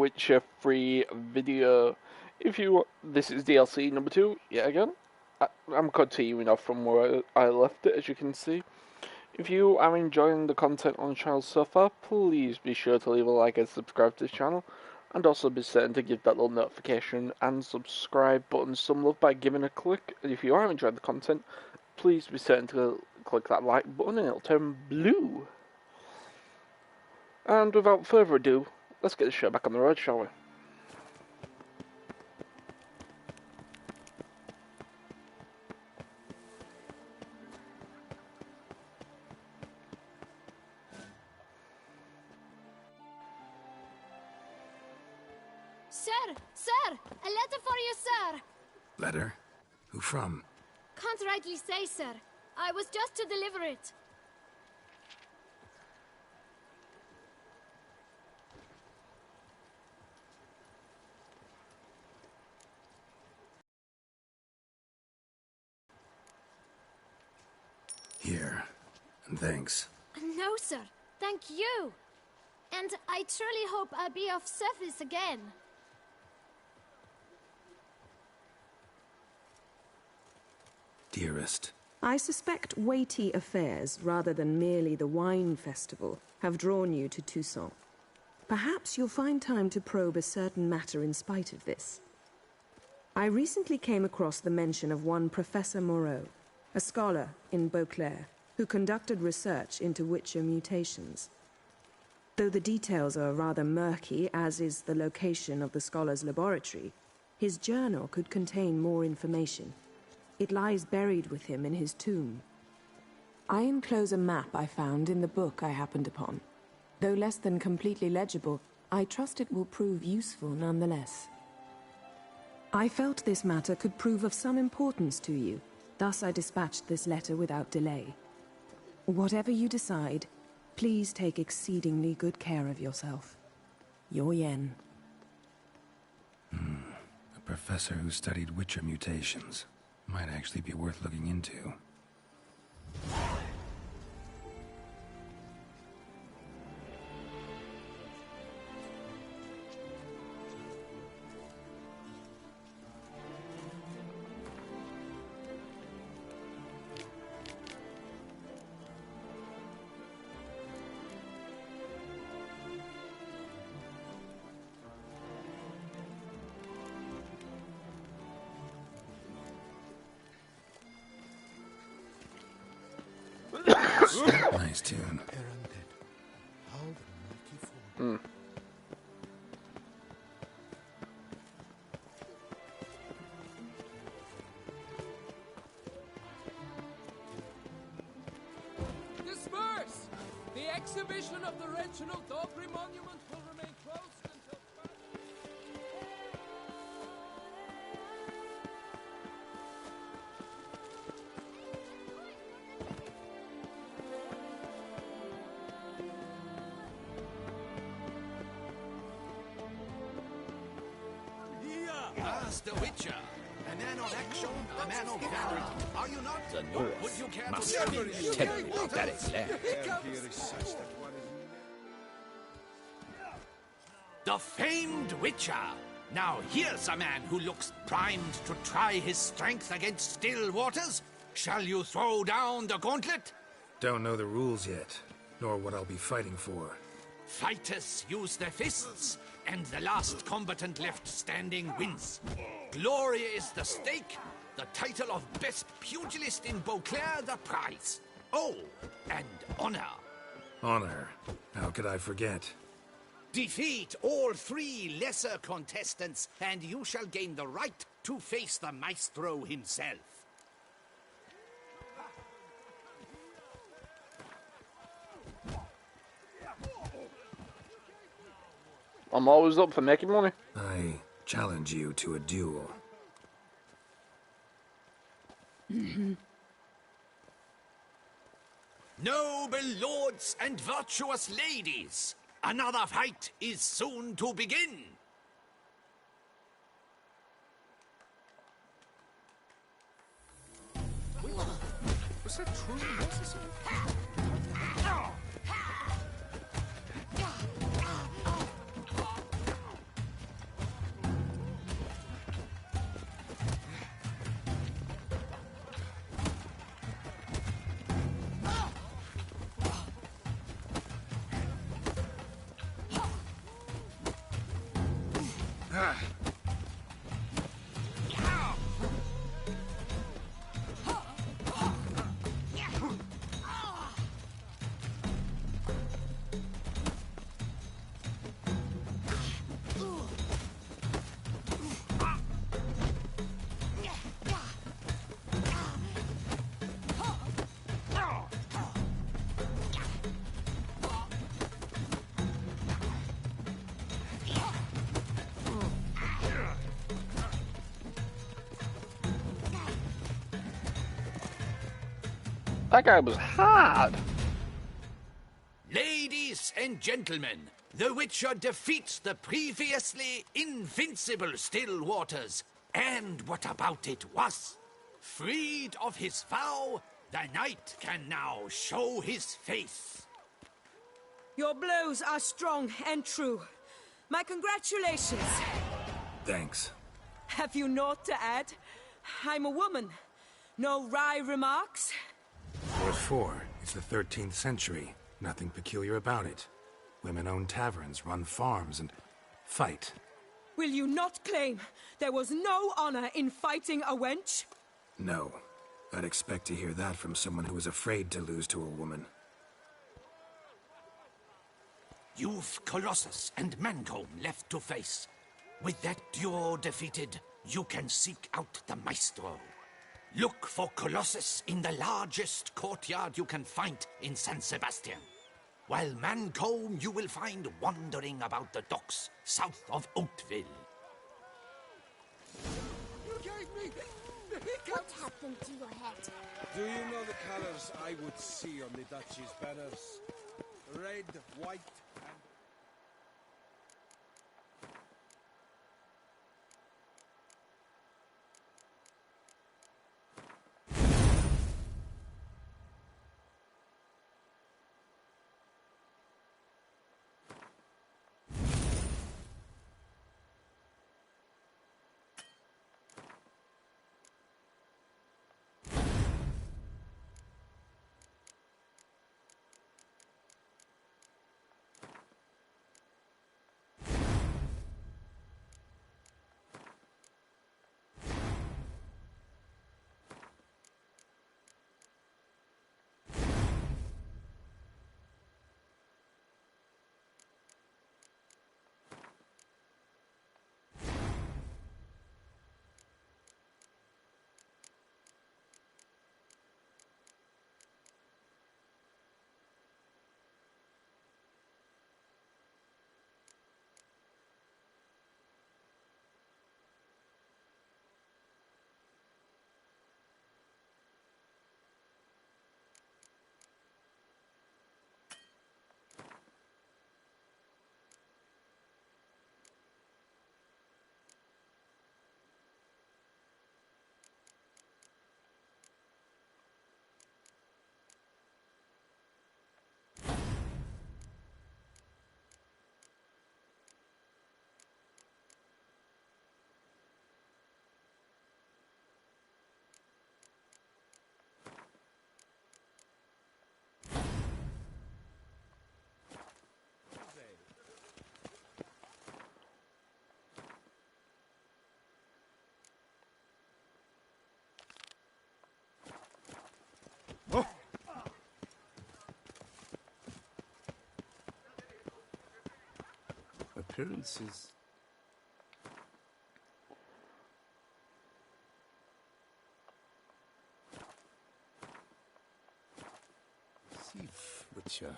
Witcher 3 video. This is DLC number 2, yet again. I'm continuing off from where I left it, as you can see. If you are enjoying the content on the channel so far, please be sure to leave a like and subscribe to the channel, and also be certain to give that little notification and subscribe button some love by giving a click. And if you are enjoying the content, please be certain to click that like button and it'll turn blue. And without further ado, let's get the show back on the road, shall we? Sir! A letter for you, sir! Letter? Who from? Can't rightly say, sir. I was just to deliver it. Here. And thanks. No, sir. Thank you. And I truly hope I'll be of service again. Dearest. I suspect weighty affairs, rather than merely the wine festival, have drawn you to Toussaint. Perhaps you'll find time to probe a certain matter in spite of this. I recently came across the mention of one Professor Moreau, a scholar in Beauclair, who conducted research into Witcher mutations. Though the details are rather murky, as is the location of the scholar's laboratory, his journal could contain more information. It lies buried with him in his tomb. I enclose a map I found in the book I happened upon. Though less than completely legible, I trust it will prove useful nonetheless. I felt this matter could prove of some importance to you, thus I dispatched this letter without delay. Whatever you decide, please take exceedingly good care of yourself. Your Yen. A professor who studied Witcher mutations. Might actually be worth looking into. Nice tune. Disperse! The exhibition of the Regional Dog Monument will remain closed until... The Witcher. A man of action, a man of valor. Are you not? The North Would you care must to be terribly bad. The famed Witcher. Now here's a man who looks primed to try his strength against still waters. Shall you throw down the gauntlet? Don't know the rules yet, nor what I'll be fighting for. Fighters use their fists, and the last combatant left standing wins. Glory is the stake, the title of best pugilist in Beauclair the prize. Oh, and honor. Honor? How could I forget? Defeat all 3 lesser contestants, and you shall gain the right to face the maestro himself. I'm always up for making money. I challenge you to a duel. Noble lords and virtuous ladies, another fight is soon to begin. Was that truly necessary? That guy was hard. Ladies and gentlemen, the Witcher defeats the previously invincible Still Waters. And what about it was? Freed of his vow, the knight can now show his face. Your blows are strong and true. My congratulations. Thanks. Have you naught to add? I'm a woman. No wry remarks? What for? It's the 13th century. Nothing peculiar about it. Women own taverns, run farms, and fight. Will you not claim there was no honor in fighting a wench? No. I'd expect to hear that from someone who was afraid to lose to a woman. You've Colossus and Mancomb left to face. With that duo defeated, you can seek out the Maestro. Look for Colossus in the largest courtyard you can find in San Sebastian. While Mancomb you will find wandering about the docks south of Oakville. You gave me the hiccups! What happened to your head? Do you know the colors I would see on the Duchy's banners? Red, white, and... Appearances. Thief, Witcher.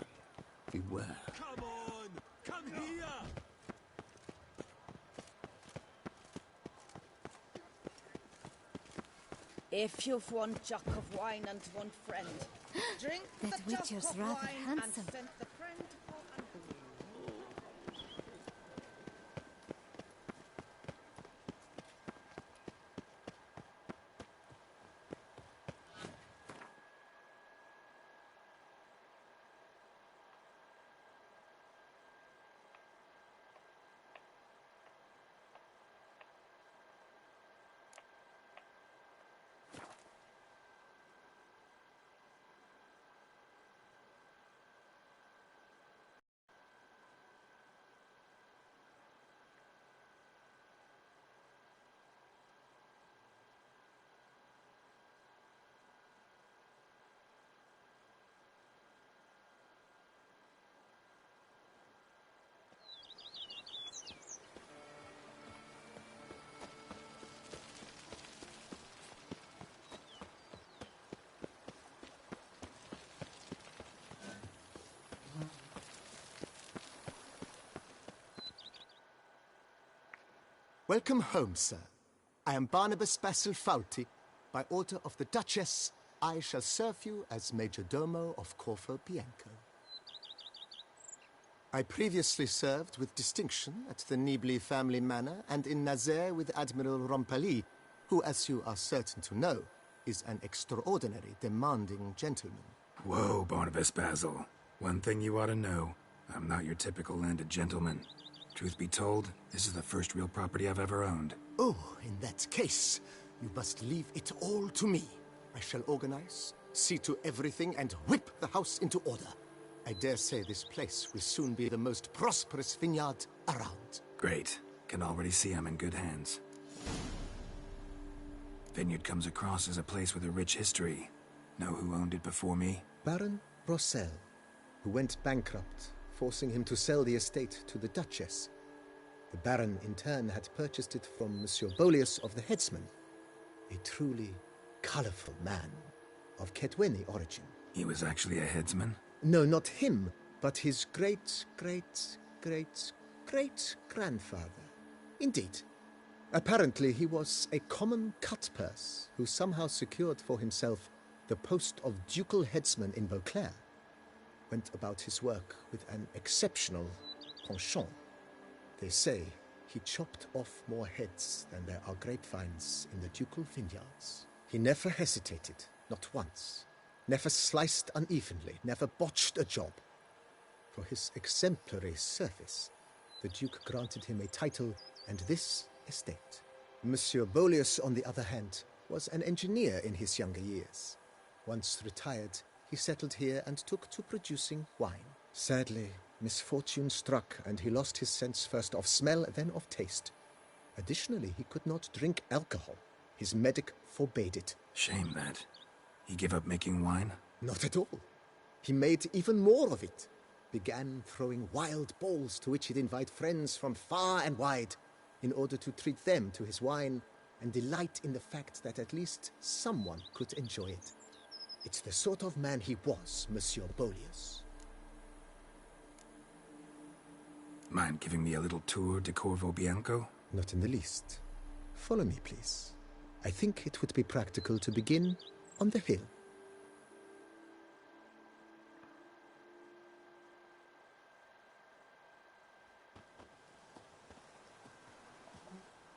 Beware. Come on! Come here! If you've one jug of wine and one friend, drink That the jug Witcher's of rather wine handsome. and send the friend for an Welcome home, sir. I am Barnabas Basil Fauti. By order of the Duchess, I shall serve you as Major Domo of Corvo Bianco. I previously served with distinction at the Nibli family manor and in Nazaire with Admiral Rompali, who, as you are certain to know, is an extraordinary, demanding gentleman. Whoa, Barnabas Basil. One thing you ought to know. I'm not your typical landed gentleman. Truth be told, this is the first real property I've ever owned. Oh, in that case, you must leave it all to me. I shall organize, see to everything, and whip the house into order. I dare say this place will soon be the most prosperous vineyard around. Great. Can already see I'm in good hands. Vineyard comes across as a place with a rich history. Know who owned it before me? Baron Rossel, who went bankrupt, forcing him to sell the estate to the Duchess. The Baron, in turn, had purchased it from Monsieur Bolius of the Headsman, a truly colorful man of Ketweni origin. He was actually a headsman? No, not him, but his great-great-great-great-grandfather. Indeed. Apparently, he was a common cut-purse who somehow secured for himself the post of ducal headsman in Beauclair. Went about his work with an exceptional penchant. They say he chopped off more heads than there are grapevines in the ducal vineyards. He never hesitated, not once. Never sliced unevenly, never botched a job. For his exemplary service, the Duke granted him a title and this estate. Monsieur Bolius, on the other hand, was an engineer in his younger years. Once retired, he settled here and took to producing wine. Sadly, misfortune struck and he lost his sense first of smell, then of taste. Additionally, he could not drink alcohol. His medic forbade it. Shame that. He gave up making wine? Not at all. He made even more of it. Began throwing wild balls to which he'd invite friends from far and wide in order to treat them to his wine and delight in the fact that at least someone could enjoy it. It's the sort of man he was, Monsieur Bolius. Mind giving me a little tour de Corvo Bianco? Not in the least. Follow me, please. I think it would be practical to begin on the hill.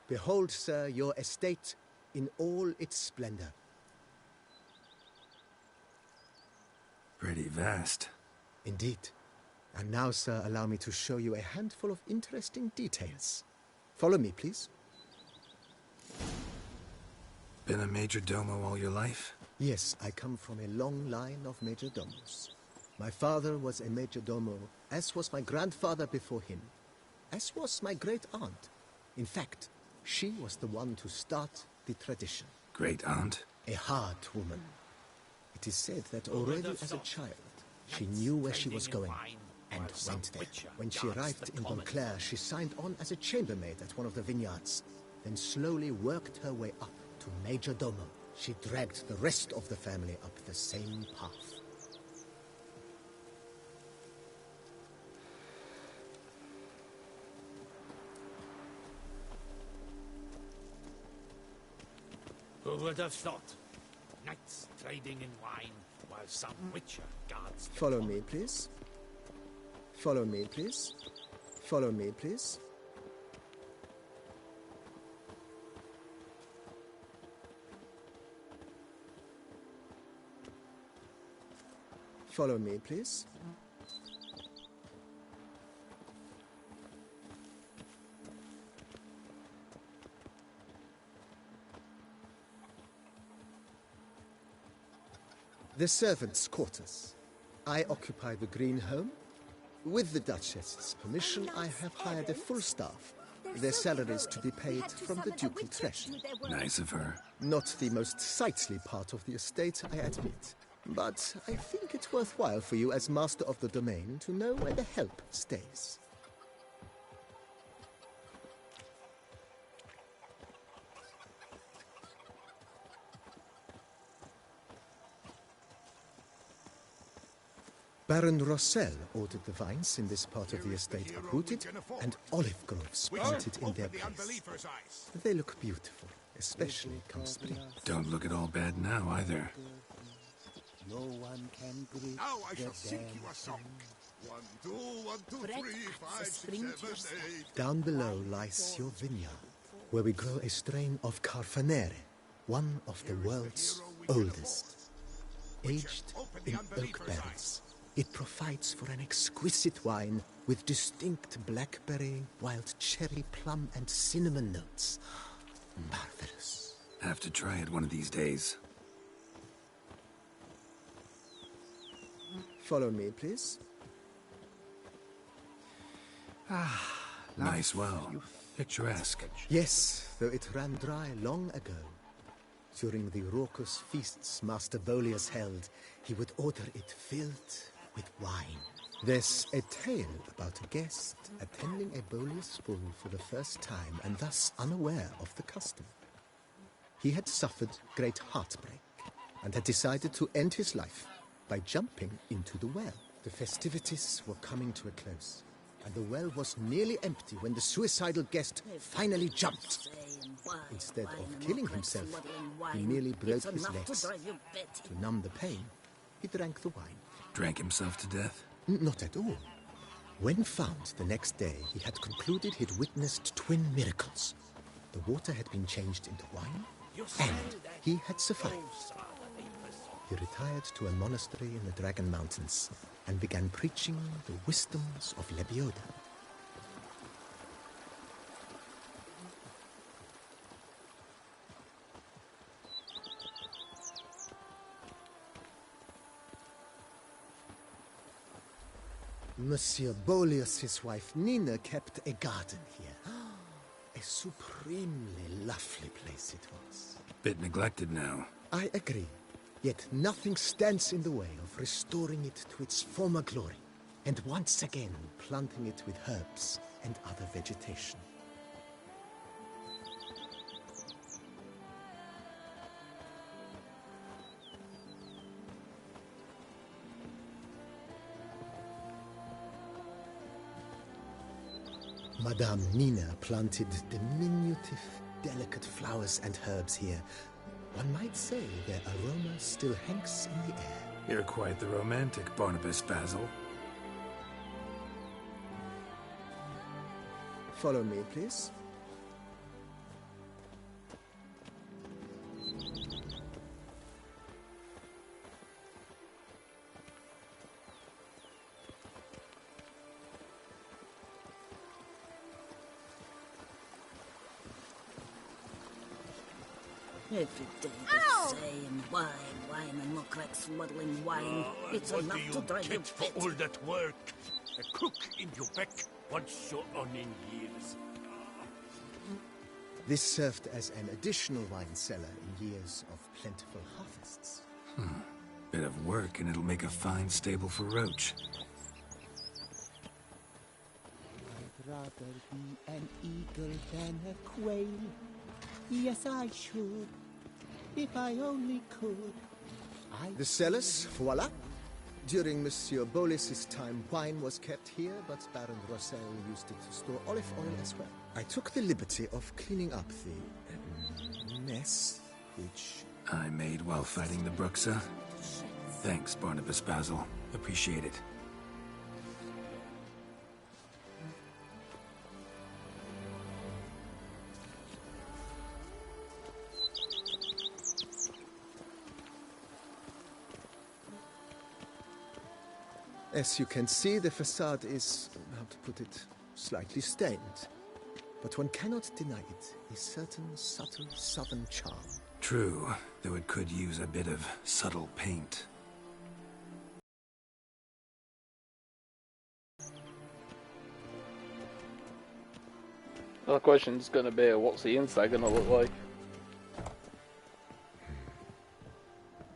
Behold, sir, your estate in all its splendor. Pretty vast. Indeed. And now, sir, allow me to show you a handful of interesting details. Follow me, please. Been a major domo all your life? Yes, I come from a long line of major domos. My father was a major domo, as was my grandfather before him, as was my great-aunt. In fact, she was the one to start the tradition. Great-aunt? A hard woman. It is said that already as a child, she knew where she was going and went there. When she arrived in Beauclair, she signed on as a chambermaid at one of the vineyards, then slowly worked her way up to Major Domo. She dragged the rest of the family up the same path. Who would have thought? Knights trading in wine while some witcher guards the Follow me, please. Follow me, please. Follow me, please. Follow me, please. The servants' quarters. I occupy the green home. With the Duchess's permission, I have hired a full staff. Their salaries to be paid from the ducal treasury. Nice of her. Not the most sightly part of the estate, I admit. But I think it's worthwhile for you as master of the domain to know where the help stays. Baron Rossel ordered the vines in this part of the estate uprooted and olive groves planted in their place. They look beautiful, especially come spring. Don't look at all bad now, either. No one can greet. Now I shall sing you a song. 1, 2, 1, 2, 3, 5, 6, 7, 8. Down below lies your vineyard, where we grow a strain of Carfanere, one of the world's oldest. Aged in oak barrels, it provides for an exquisite wine with distinct blackberry, wild cherry, plum, and cinnamon notes. Marvelous. Have to try it one of these days. Follow me, please. Nice well. Picturesque. Yes, though it ran dry long ago. During the raucous feasts Master Bolius held, he would order it filled with wine. There's a tale about a guest attending a Bolius ball for the first time and thus unaware of the custom. He had suffered great heartbreak and had decided to end his life by jumping into the well. The festivities were coming to a close, and the well was nearly empty when the suicidal guest finally jumped. Instead of killing himself, he merely broke his legs. To numb the pain, he drank the wine. Drank himself to death? Not at all. When found the next day, he had concluded he'd witnessed twin miracles. The water had been changed into wine, and he had survived. He retired to a monastery in the Dragon Mountains and began preaching the wisdoms of Lebioda. Monsieur Bolius, his wife Nina, kept a garden here. A supremely lovely place it was. Bit neglected now. I agree. Yet nothing stands in the way of restoring it to its former glory, and once again planting it with herbs and other vegetation. Madame Nina planted diminutive, delicate flowers and herbs here. One might say their aroma still hangs in the air. You're quite the romantic, Barnabas Basil. Follow me, please. Every day the same wine, and look like smuggling wine. It's enough to drive you fit. All that work. A cook in Quebec once you're on in years. This served as an additional wine cellar in years of plentiful harvests. Bit of work and it'll make a fine stable for Roach. I'd rather be an eagle than a quail. Yes, I should, if I only could. The cellars, voila. During Monsieur Bolis's time, wine was kept here, but Baron Rossel used it to store olive oil as well. I took the liberty of cleaning up the mess, which I made while fighting the Bruxa. Thanks, Barnabas Basil. Appreciate it. As you can see, the facade is, how to put it, slightly stained. But one cannot deny it, a certain subtle southern charm. True, though it could use a bit of subtle paint. The question's gonna be, what's the inside gonna look like?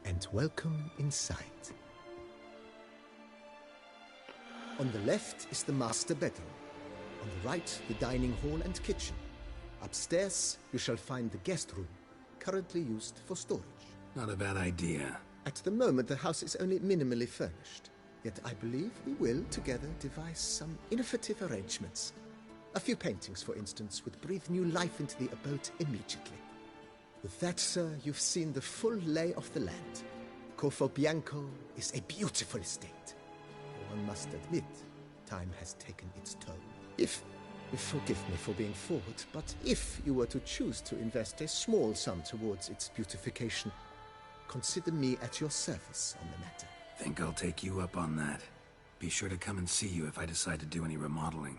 And welcome inside. On the left is the master bedroom. On the right, the dining hall and kitchen. Upstairs, you shall find the guest room, currently used for storage. Not a bad idea. At the moment, the house is only minimally furnished. Yet I believe we will, together, devise some innovative arrangements. A few paintings, for instance, would breathe new life into the abode immediately. With that, sir, you've seen the full lay of the land. Corfo Bianco is a beautiful estate. One must admit, time has taken its toll. If forgive me for being forward, but if you were to choose to invest a small sum towards its beautification, consider me at your service on the matter. Think I'll take you up on that. Be sure to come and see you if I decide to do any remodeling.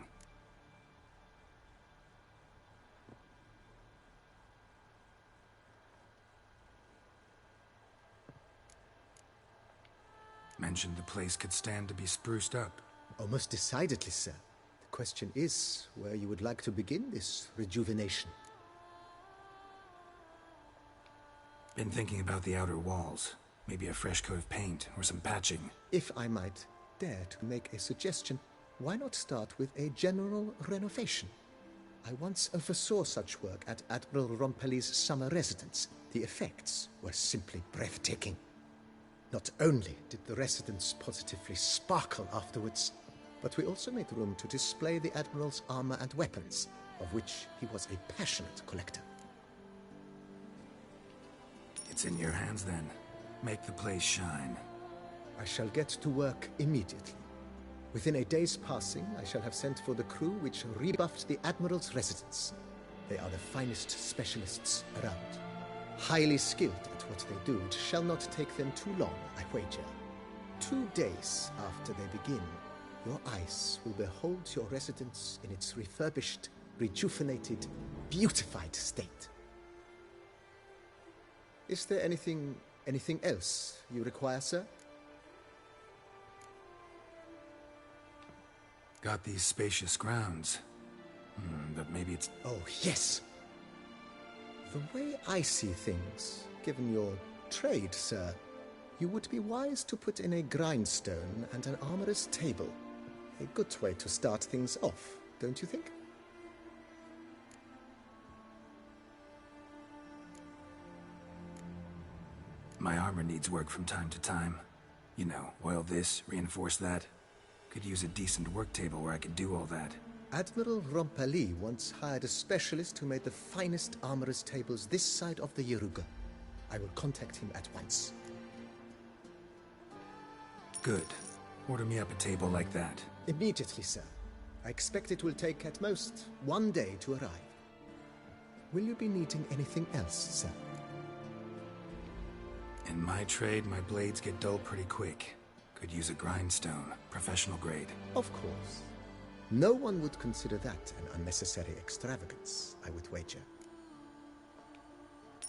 Mentioned the place could stand to be spruced up. Oh, most decidedly, sir. The question is where you would like to begin this rejuvenation. Been thinking about the outer walls. Maybe a fresh coat of paint or some patching. If I might dare to make a suggestion, why not start with a general renovation? I once oversaw such work at Admiral Rompelli's summer residence. The effects were simply breathtaking. Not only did the residence positively sparkle afterwards, but we also made room to display the Admiral's armor and weapons, of which he was a passionate collector. It's in your hands then. Make the place shine. I shall get to work immediately. Within a day's passing, I shall have sent for the crew which rebuffed the Admiral's residence. They are the finest specialists around. Highly skilled at what they do, it shall not take them too long, I wager. 2 days after they begin, your eyes will behold your residence in its refurbished, rejuvenated, beautified state. Is there anything else you require, sir? Got these spacious grounds. But maybe it's... Oh, yes! The way I see things, given your trade, sir, you would be wise to put in a grindstone and an armorer's table. A good way to start things off, don't you think? My armor needs work from time to time. You know, oil this, reinforce that. Could use a decent work table where I could do all that. Admiral Rompelli once hired a specialist who made the finest armorer's tables this side of the Yaruga. I will contact him at once. Good. Order me up a table like that. Immediately, sir. I expect it will take at most 1 day to arrive. Will you be needing anything else, sir? In my trade, my blades get dull pretty quick. Could use a grindstone, professional grade. Of course. No one would consider that an unnecessary extravagance, I would wager.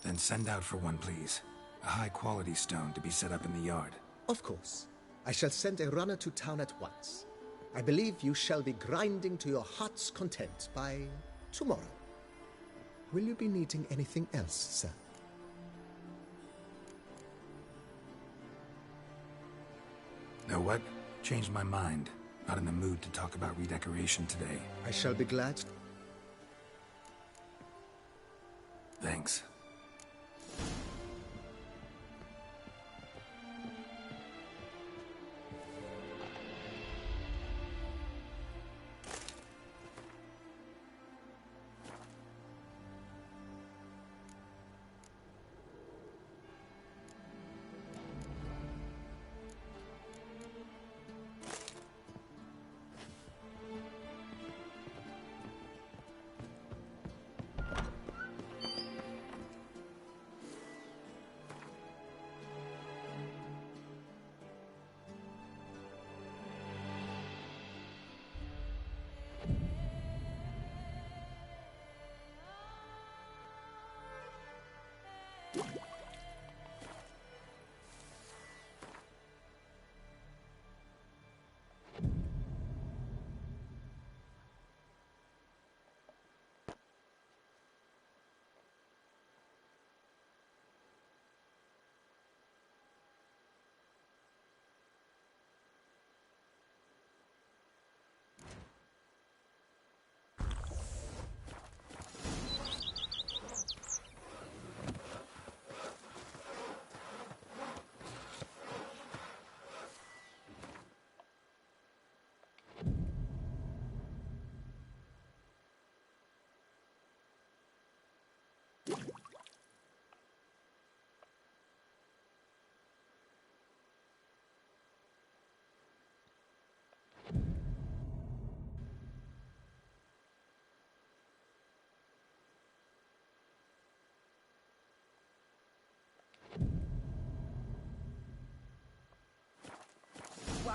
Then send out for one, please. A high-quality stone to be set up in the yard. Of course. I shall send a runner to town at once. I believe you shall be grinding to your heart's content by tomorrow. Will you be needing anything else, sir? Know what? Changed my mind. Not in the mood to talk about redecoration today. I shall be glad. Thanks.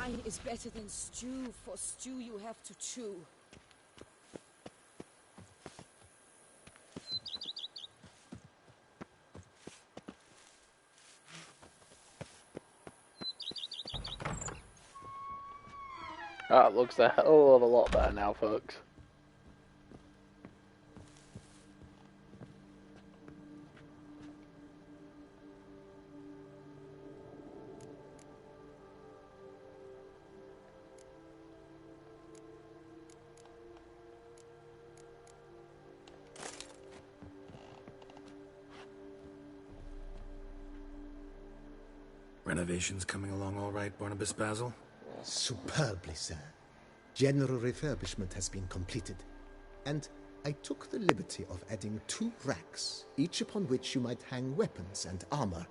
Wine is better than stew, for stew you have to chew. That looks a hell of a lot better now, folks. Renovations coming along all right, Barnabas Basil? Superbly, sir. General refurbishment has been completed, and I took the liberty of adding 2 racks, each upon which you might hang weapons and armor,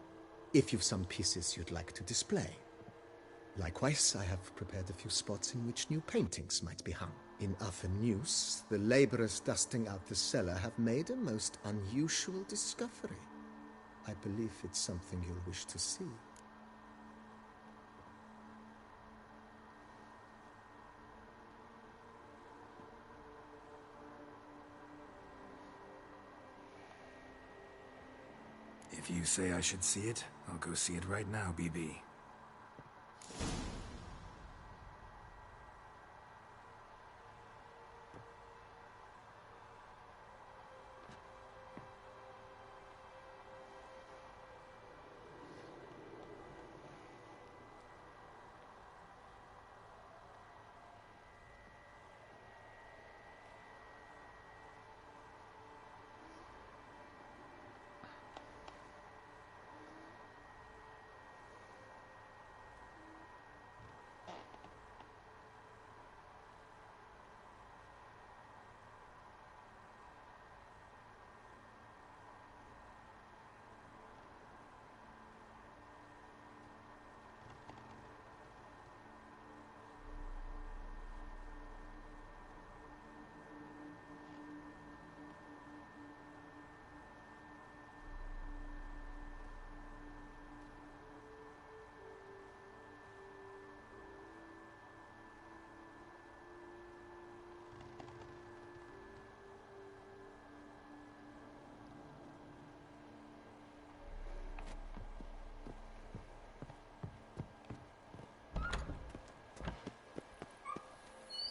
if you've some pieces you'd like to display. Likewise, I have prepared a few spots in which new paintings might be hung. In other news, the laborers dusting out the cellar have made a most unusual discovery. I believe it's something you'll wish to see. If you say I should see it, I'll go see it right now, BB.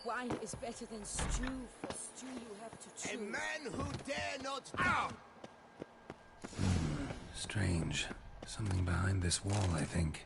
Wine is better than stew, for stew you have to chew. A man who dare not... Ow! Strange. Something behind this wall, I think.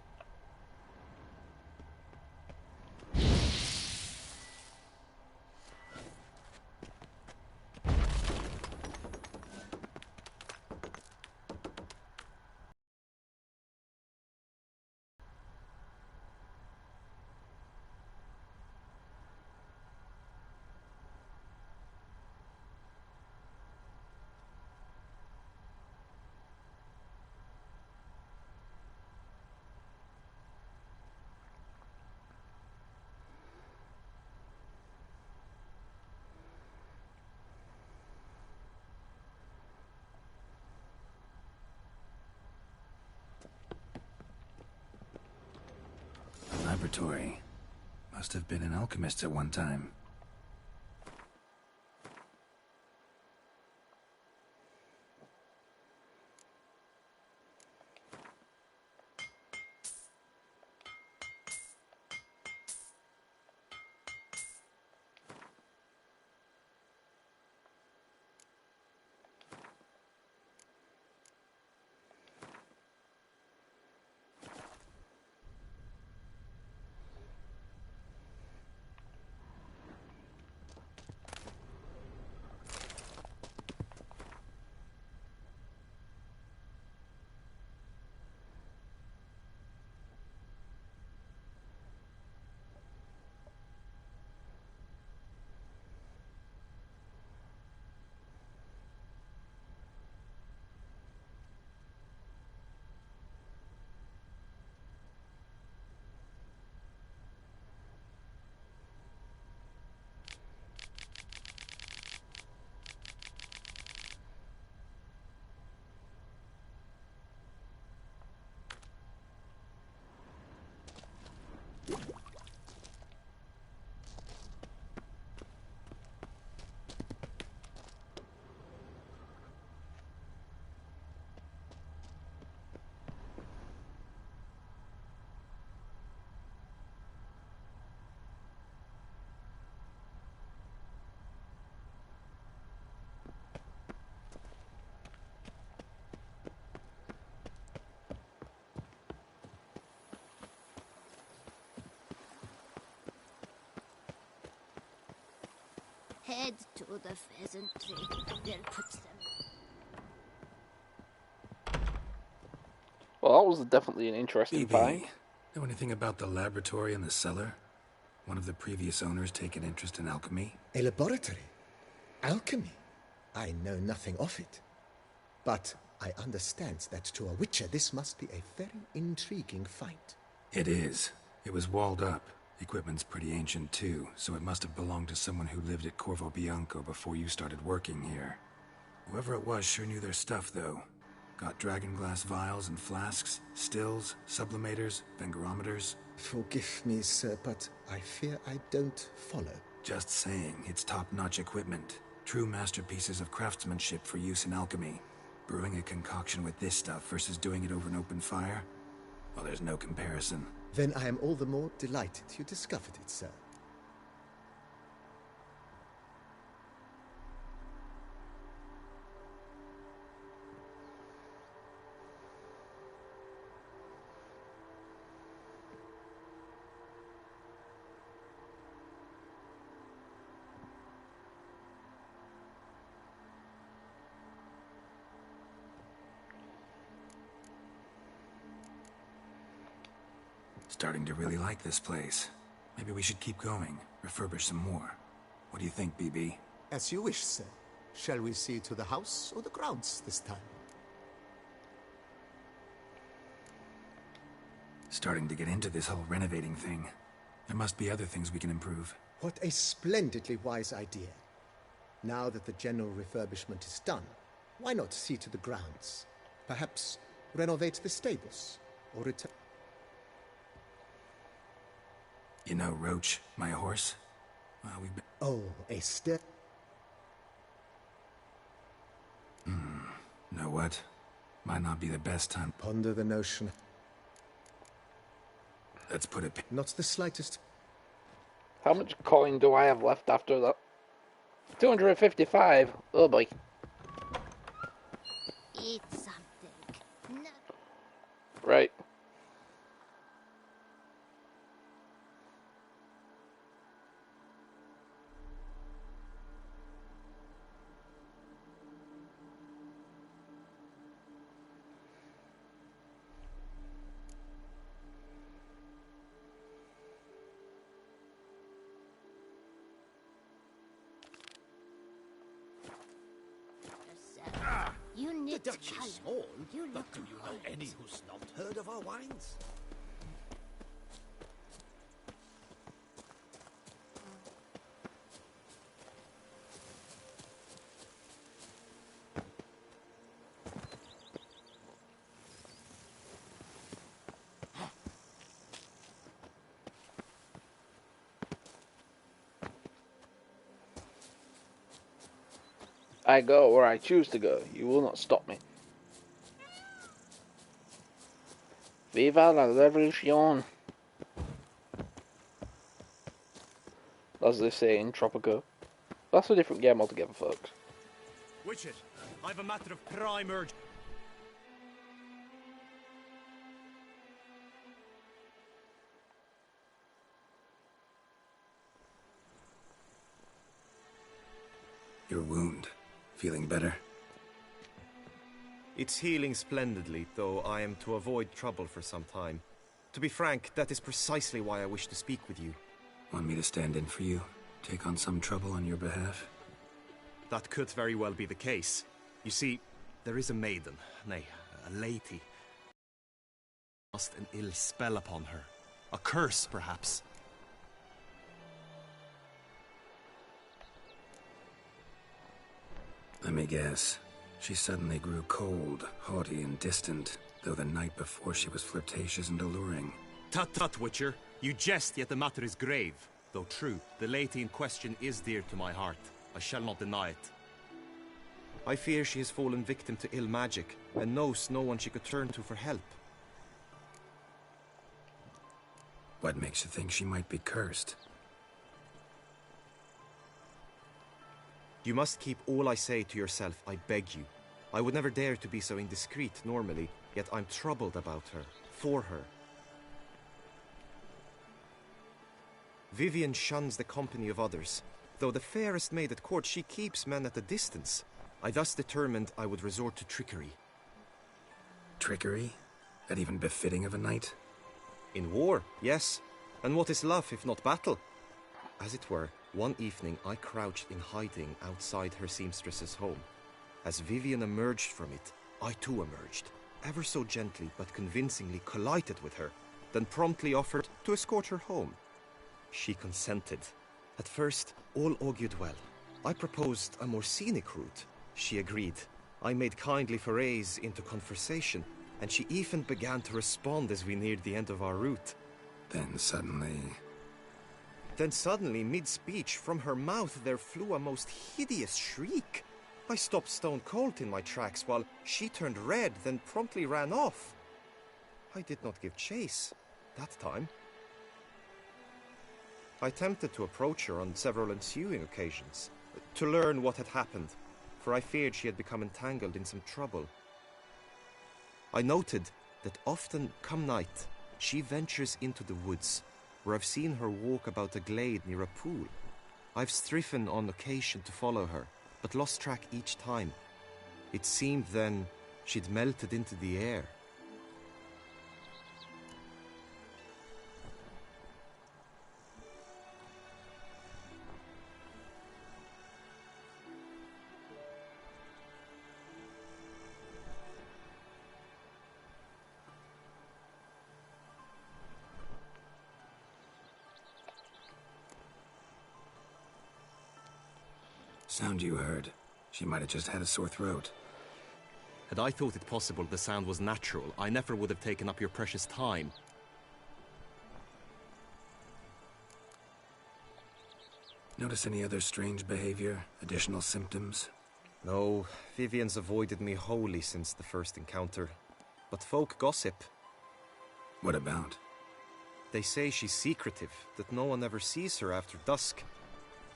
Laboratory. Must have been an alchemist at one time. Head to the pheasantry. They'll put them. Well, that was definitely an interesting find. Know anything about the laboratory in the cellar? One of the previous owners take an interest in alchemy? A laboratory? Alchemy? I know nothing of it. But I understand that to a witcher this must be a very intriguing find. It is. It was walled up. Equipment's pretty ancient too, so it must have belonged to someone who lived at Corvo Bianco before you started working here. Whoever it was sure knew their stuff, though. Got dragonglass vials and flasks, stills, sublimators, vengerometers. Forgive me, sir, but I fear I don't follow. Just saying, it's top-notch equipment. True masterpieces of craftsmanship for use in alchemy. Brewing a concoction with this stuff versus doing it over an open fire? Well, there's no comparison. Then I am all the more delighted you discovered it, sir. Starting to really like this place. Maybe we should keep going, refurbish some more. What do you think, BB? As you wish, sir. Shall we see to the house or the grounds this time? Starting to get into this whole renovating thing. There must be other things we can improve. What a splendidly wise idea. Now that the general refurbishment is done, why not see to the grounds? Perhaps renovate the stables, or return... You know Roach, my horse? Well, we've been... Oh, a step... Know what? Might not be the best time. Ponder the notion. Let's put it... Not the slightest... How much coin do I have left after that? 255. Oh boy. Eat something. No. Right. You The knit Dutch colour. is small, You but look do you know any who's not heard of our wines? I go where I choose to go. You will not stop me. Viva la revolution! As they say in Tropico. That's a different game altogether, folks. Witch it! I've a matter of prime urge. Your wound. Feeling better? It's healing splendidly, though I am to avoid trouble for some time. To be frank, that is precisely why I wish to speak with you. Want me to stand in for you? Take on some trouble on your behalf? That could very well be the case. You see, there is a maiden, nay, a lady. Cast an ill spell upon her. A curse, perhaps. Let me guess. She suddenly grew cold, haughty, and distant, though the night before she was flirtatious and alluring. Tut tut, Witcher. You jest, yet the matter is grave. Though true, the lady in question is dear to my heart. I shall not deny it. I fear she has fallen victim to ill magic, and knows no one she could turn to for help. What makes you think she might be cursed? You must keep all I say to yourself, I beg you. I would never dare to be so indiscreet normally, yet I'm troubled about her, for her. Vivian shuns the company of others. Though the fairest maid at court, she keeps men at a distance. I thus determined I would resort to trickery. Trickery? That even befitting of a knight? In war, yes. And what is love if not battle? As it were, one evening I crouched in hiding outside her seamstress's home. As Vivian emerged from it, I too emerged, ever so gently but convincingly collided with her, then promptly offered to escort her home. She consented. At first, all augured well. I proposed a more scenic route. She agreed. I made kindly forays into conversation, and she even began to respond as we neared the end of our route. Then suddenly, mid-speech, from her mouth there flew a most hideous shriek. I stopped stone cold in my tracks while she turned red, then promptly ran off. I did not give chase that time. I attempted to approach her on several ensuing occasions, to learn what had happened, for I feared she had become entangled in some trouble. I noted that often, come night, she ventures into the woods, where I've seen her walk about a glade near a pool. I've striven on occasion to follow her, but lost track each time. It seemed then she'd melted into the air. sound you heard. She might have just had a sore throat. Had I thought it possible the sound was natural, I never would have taken up your precious time. Notice any other strange behavior? Additional symptoms? No, Vivian's avoided me wholly since the first encounter. But folk gossip. What about? They say she's secretive, that no one ever sees her after dusk,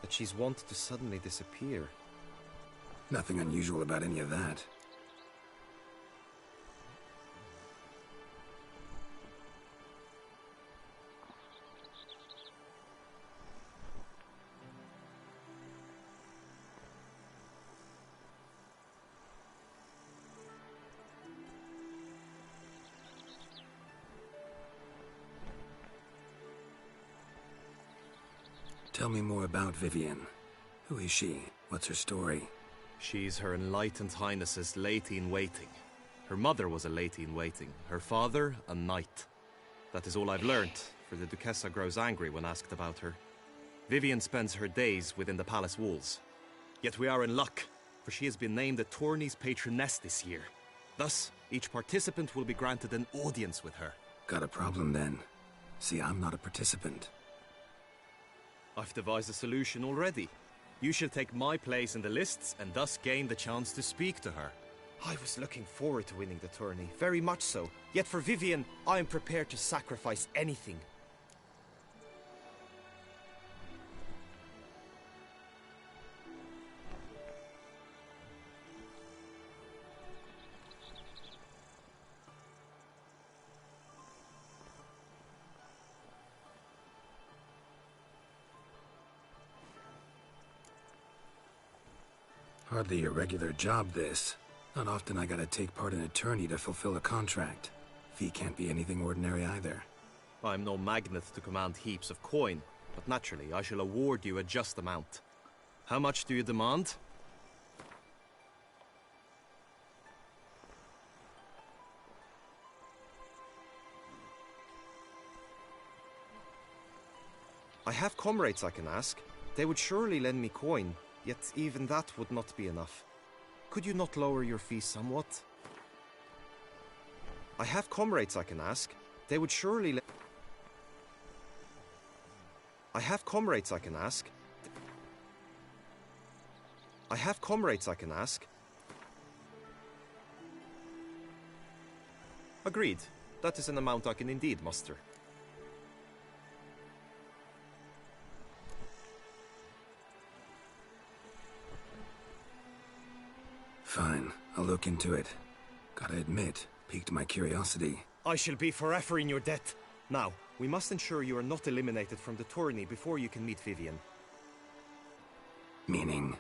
that she's wont to suddenly disappear. Nothing unusual about any of that. Tell me more about Vivian. Who is she? What's her story? She's Her Enlightened Highness's lady-in-waiting. Her mother was a lady-in-waiting. Her father, a knight. That is all I've learnt, for the Duchessa grows angry when asked about her. Vivian spends her days within the palace walls. Yet we are in luck, for she has been named the tourney's patroness this year. Thus, each participant will be granted an audience with her. Got a problem then. See, I'm not a participant. I've devised a solution already. You shall take my place in the lists and thus gain the chance to speak to her. I was looking forward to winning the tourney, very much so. Yet for Vivian, I am prepared to sacrifice anything. Hardly a regular job, this. Not often I gotta take part in a tourney to fulfill a contract. Fee can't be anything ordinary either. I'm no magnet to command heaps of coin, but naturally I shall award you a just amount. How much do you demand? I have comrades I can ask. They would surely lend me coin. Yet even that would not be enough. Could you not lower your fees somewhat? I have comrades I can ask. They would surely I have comrades I can ask. I have comrades I can ask. Agreed. That is an amount I can indeed muster. Fine, I'll look into it. Gotta admit, piqued my curiosity. I shall be forever in your debt. Now, we must ensure you are not eliminated from the tourney before you can meet Vivian. Meaning?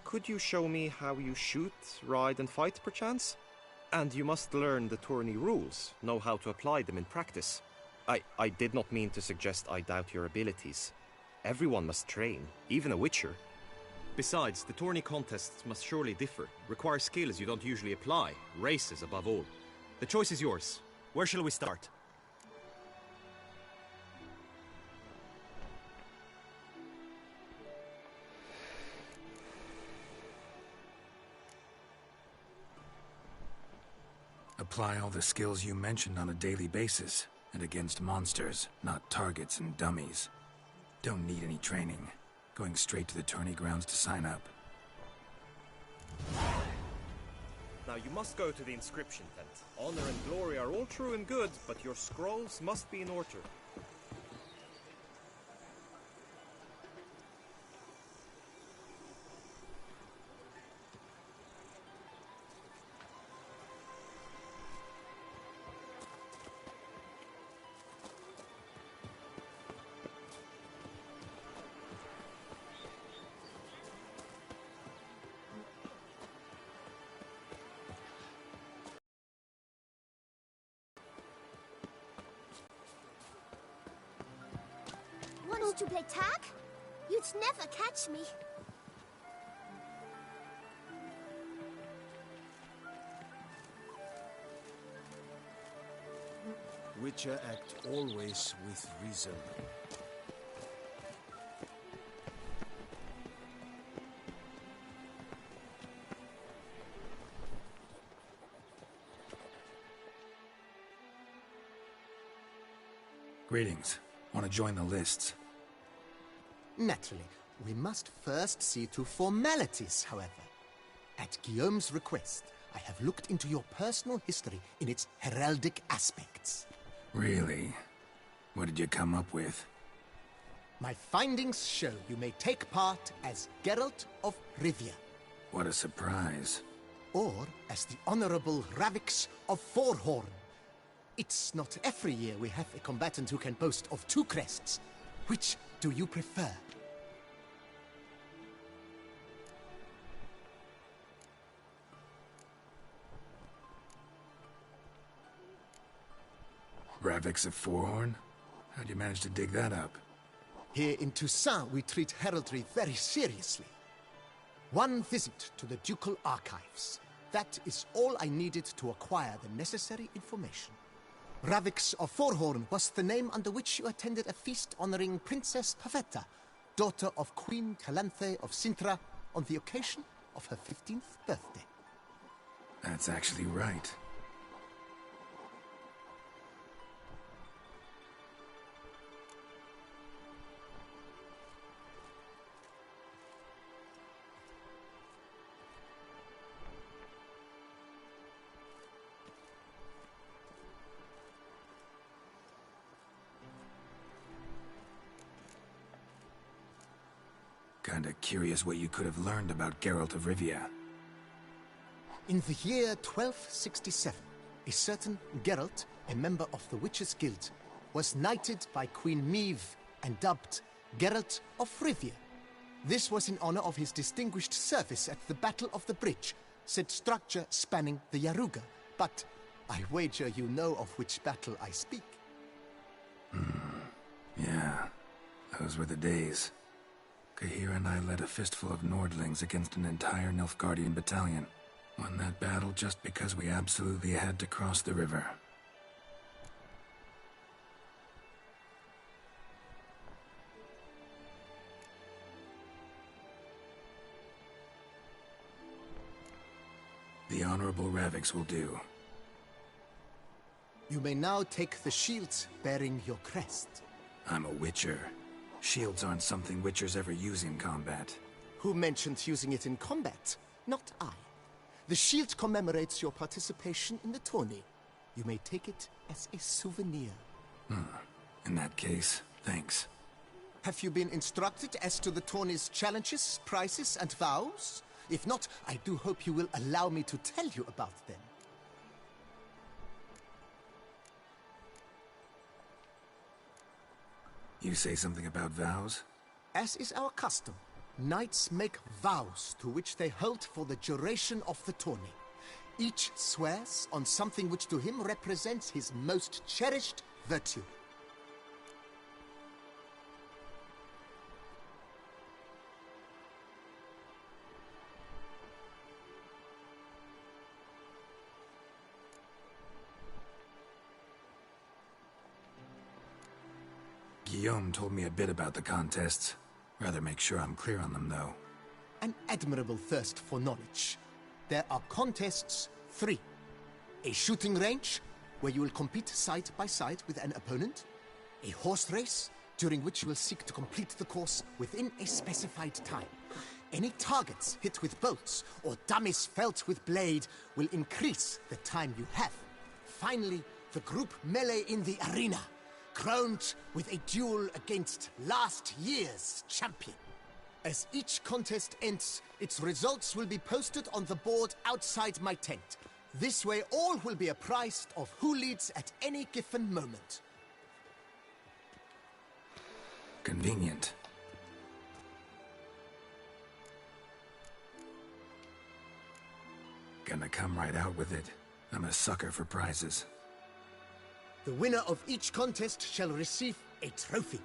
Could you show me how you shoot, ride, and fight, perchance? And you must learn the tourney rules, know how to apply them in practice. I did not mean to suggest I doubt your abilities. Everyone must train, even a witcher. Besides, the tourney contests must surely differ, require skills you don't usually apply, races above all. The choice is yours. Where shall we start? Apply all the skills you mentioned on a daily basis, and against monsters, not targets and dummies. Don't need any training. Going straight to the tourney grounds to sign up. Now you must go to the inscription tent. Honor and glory are all true and good, but your scrolls must be in order. Want to play tag? You'd never catch me. Witcher act always with reason. Greetings. Want to join the lists? Naturally, we must first see to formalities, however. At Guillaume's request, I have looked into your personal history in its heraldic aspects. Really? What did you come up with? My findings show you may take part as Geralt of Rivia. What a surprise. Or as the Honorable Ravix of Forhorn. It's not every year we have a combatant who can boast of 2 crests. Which do you prefer? Ravix of Forhorn? How'd you manage to dig that up? Here in Toussaint, we treat heraldry very seriously. One visit to the Ducal Archives. That is all I needed to acquire the necessary information. Ravix of Forhorn was the name under which you attended a feast honoring Princess Pavetta, daughter of Queen Calanthe of Sintra, on the occasion of her 15th birthday. That's actually right. Kinda curious what you could have learned about Geralt of Rivia. In the year 1267, a certain Geralt, a member of the Witches' Guild, was knighted by Queen Meve and dubbed Geralt of Rivia. This was in honor of his distinguished service at the Battle of the Bridge, said structure spanning the Yaruga. But I wager you know of which battle I speak. Yeah, those were the days. Kahir and I led a fistful of Nordlings against an entire Nilfgaardian battalion. Won that battle just because we absolutely had to cross the river. The Honorable Ravix will do. You may now take the shield bearing your crest. I'm a Witcher. Shields aren't something Witchers ever use in combat. Who mentioned using it in combat? Not I. The shield commemorates your participation in the tourney. You may take it as a souvenir. In that case, thanks. Have you been instructed as to the tourney's challenges, prizes, and vows? If not, I do hope you will allow me to tell you about them. You say something about vows? As is our custom, knights make vows to which they hold for the duration of the tourney. Each swears on something which to him represents his most cherished virtue. Guillaume told me a bit about the contests. Rather make sure I'm clear on them, though. An admirable thirst for knowledge. There are contests 3. A shooting range, where you will compete side by side with an opponent. A horse race, during which you will seek to complete the course within a specified time. Any targets hit with bolts or dummies felt with blade will increase the time you have. Finally, the group melee in the arena, crowned with a duel against last year's champion. As each contest ends, its results will be posted on the board outside my tent. This way all will be apprised of who leads at any given moment. Convenient. Gonna come right out with it. I'm a sucker for prizes. The winner of each contest shall receive a trophy.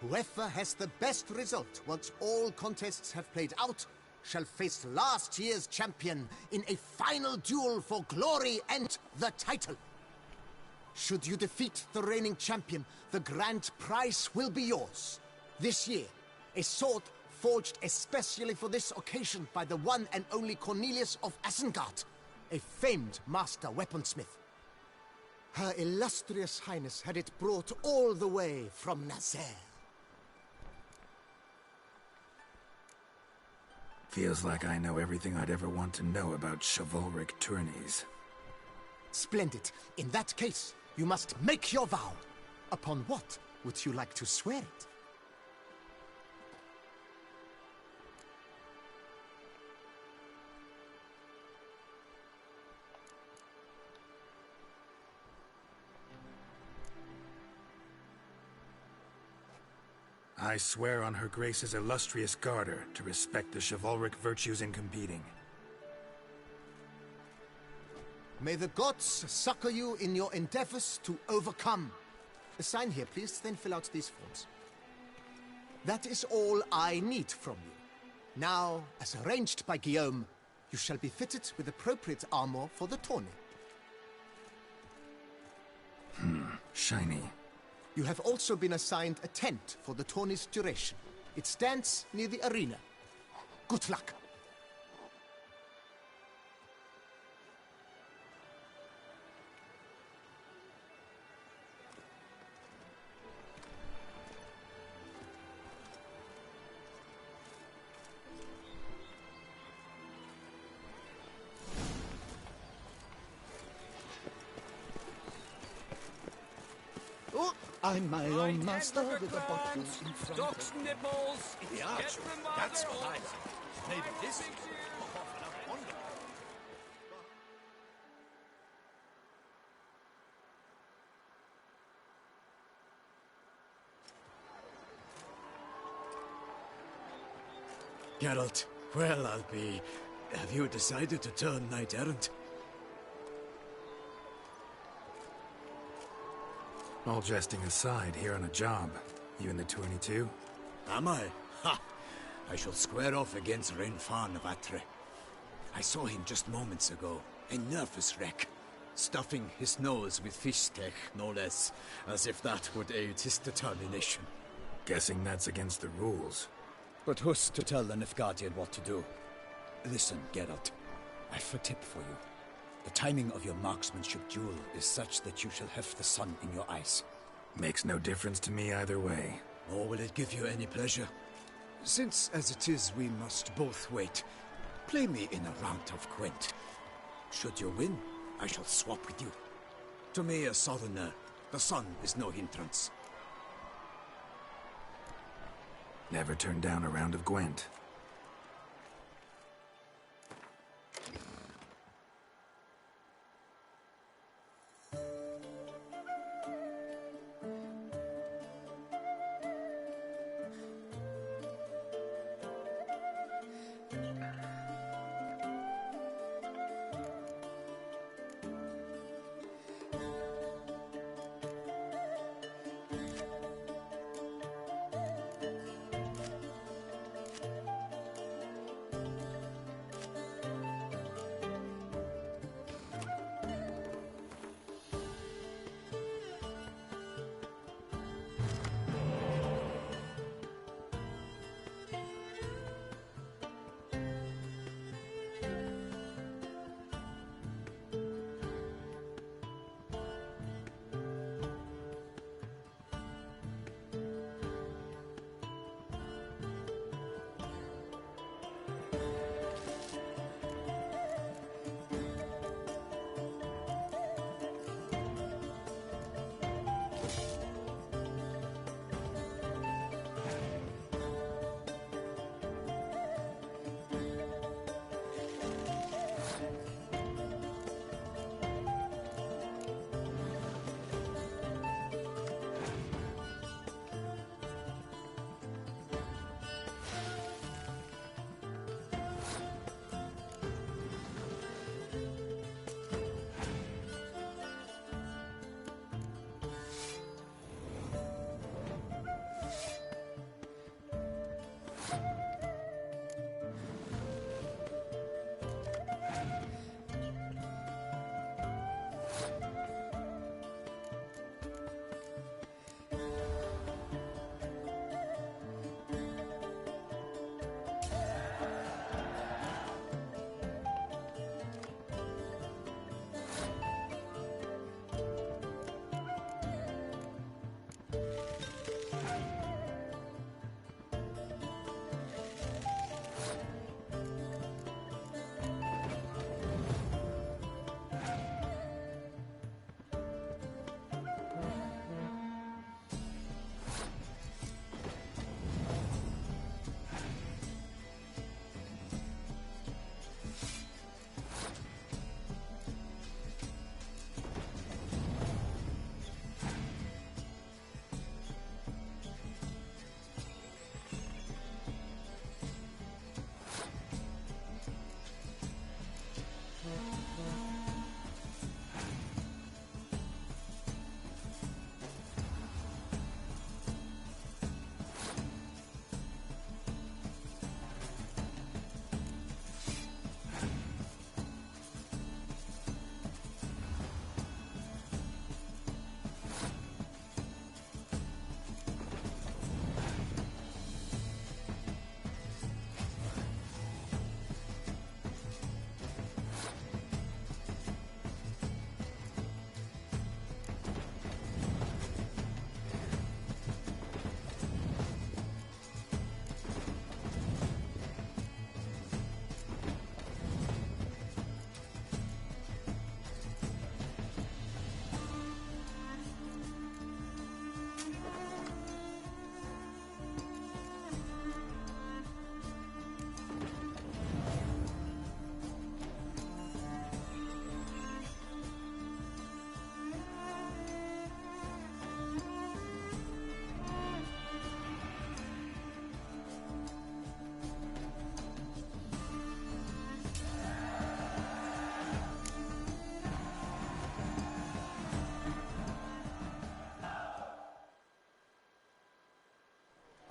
Whoever has the best result once all contests have played out shall face last year's champion in a final duel for glory and the title. Should you defeat the reigning champion, the grand prize will be yours. This year, a sword forged especially for this occasion by the one and only Cornelius of Isengard, a famed master weaponsmith. Her illustrious highness had it brought all the way from Nazaire. Feels like I know everything I'd ever want to know about chivalric tourneys. Splendid. In that case, you must make your vow. Upon what would you like to swear it? I swear on Her Grace's illustrious garter to respect the chivalric virtues in competing. May the gods succor you in your endeavors to overcome. Sign here, please, then fill out these forms. That is all I need from you. Now, as arranged by Guillaume, you shall be fitted with appropriate armor for the tourney. Shiny. You have also been assigned a tent for the tourney's duration. It stands near the arena. Good luck. I'm my own master with a bottle in front Ducks of and nipples. The archer. That's what I like. Maybe this will pop off another wonder. Geralt, well, I'll be... Have you decided to turn knight-errant? All jesting aside, here on a job. You in the 22? Am I? Ha! I shall square off against Renfan of Atre. I saw him just moments ago, a nervous wreck, stuffing his nose with fish steak, no less, as if that would aid his determination. Guessing that's against the rules. But who's to tell the Nilfgaardian what to do? Listen, Geralt, I've a tip for you. The timing of your marksmanship duel is such that you shall have the sun in your eyes. Makes no difference to me either way. Nor will it give you any pleasure. Since, as it is, we must both wait, play me in a round of Gwent. Should you win, I shall swap with you. To me, a southerner, the sun is no hindrance. Never turn down a round of Gwent.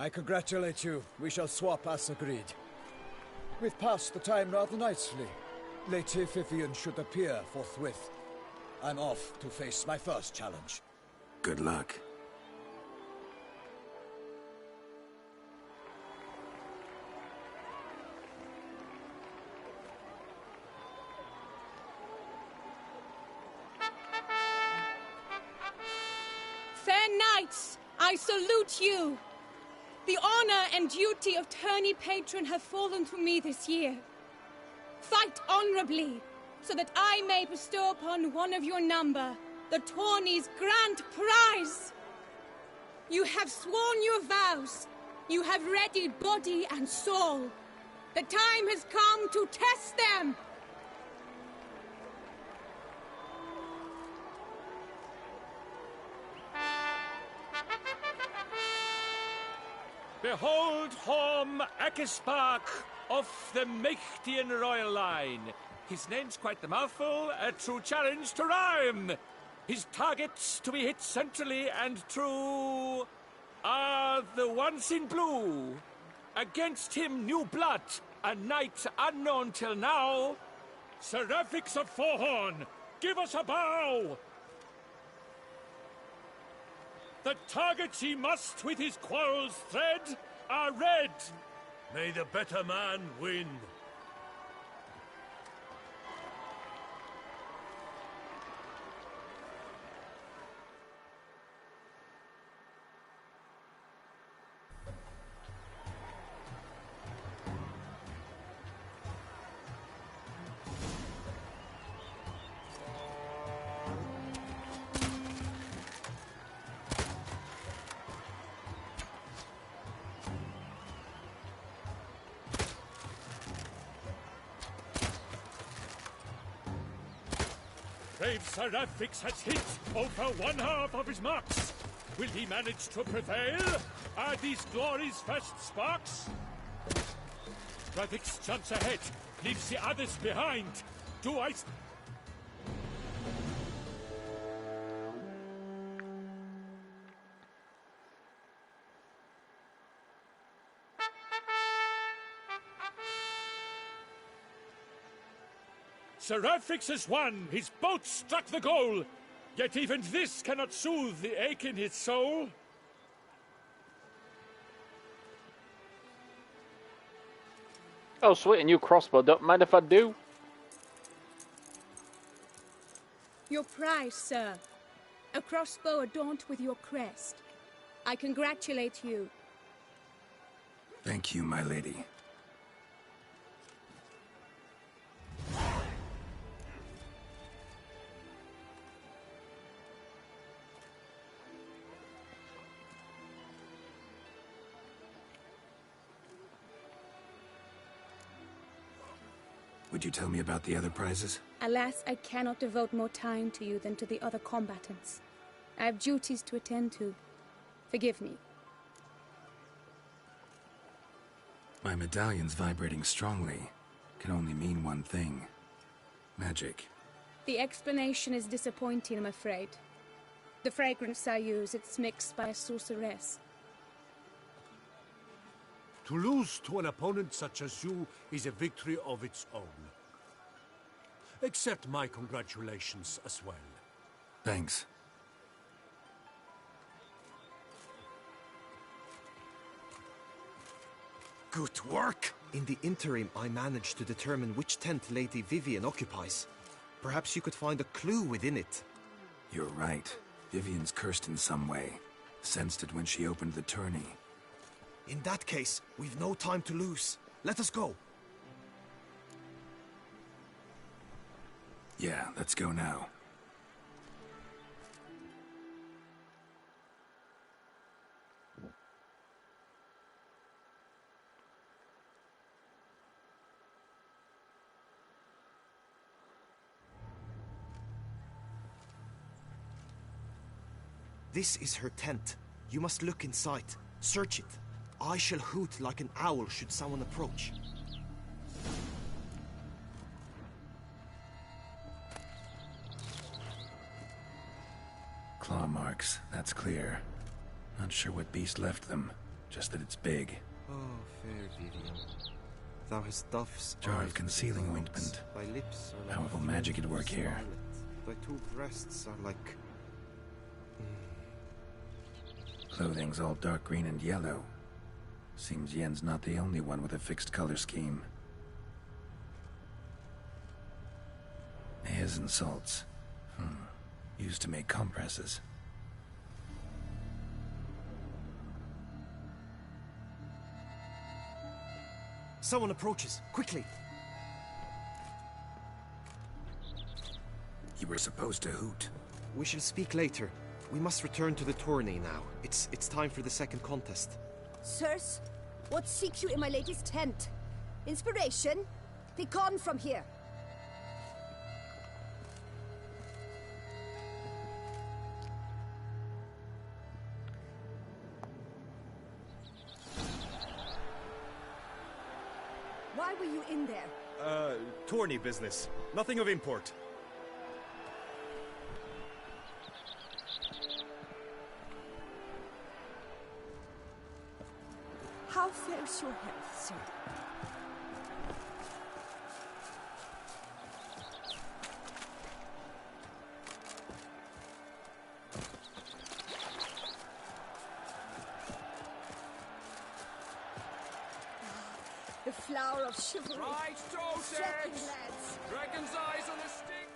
I congratulate you. We shall swap as agreed. We've passed the time rather nicely. Lady Vivian should appear forthwith. I'm off to face my first challenge. Good luck. Fair knights, I salute you. The honor and duty of tourney patron have fallen to me this year. Fight honorably, so that I may bestow upon one of your number the tourney's grand prize. You have sworn your vows. You have readied body and soul. The time has come to test them. Behold Horm Akispark of the Mechtian royal line. His name's quite the mouthful, a true challenge to rhyme. His targets to be hit centrally and true are the ones in blue. Against him new blood, a knight unknown till now. Seraphix of Forehorn, give us a bow! The targets he must with his quarrels thread are red. May the better man win. Brave Seraphix has hit over one half of his marks. Will he manage to prevail? Are these glory's first sparks? Seraphix jumps ahead, leaves the others behind. Do I... Seraphix has won! His boat struck the goal! Yet even this cannot soothe the ache in his soul. Oh, sweet, a new crossbow. Don't mind if I do. Your prize, sir. A crossbow adorned with your crest. I congratulate you. Thank you, my lady. Would you tell me about the other prizes? Alas, I cannot devote more time to you than to the other combatants. I have duties to attend to. Forgive me. My medallion's vibrating strongly. Can only mean one thing. Magic. The explanation is disappointing, I'm afraid. The fragrance I use, it's mixed by a sorceress. To lose to an opponent such as you is a victory of its own. Accept my congratulations as well. Thanks. Good work! In the interim, I managed to determine which tent Lady Vivian occupies. Perhaps you could find a clue within it. You're right. Vivian's cursed in some way. Sensed it when she opened the tourney. In that case, we've no time to lose. Let us go. Yeah, let's go now. This is her tent. You must look inside. Search it. I shall hoot like an owl should someone approach. Claw marks, that's clear. Not sure what beast left them. just that it's big. Oh, fair Vivian. Thou hast dove's Jar eyes of concealing with ointment. Thy lips are like Powerful magic at work here. scarlet. Thy two breasts are like... Clothing's all dark green and yellow. Seems Yen's not the only one with a fixed color scheme. Airs and salts. Used to make compresses. Someone approaches. Quickly! You were supposed to hoot. We shall speak later. We must return to the tourney now. It's time for the second contest. Sirs, what seeks you in my lady's tent? Inspiration? Be gone from here. Why were you in there? Tourney business. Nothing of import. How fares your health, sir? The flower of chivalry. Right, Striking, Joseph! lads. Dragon's eyes on a stick!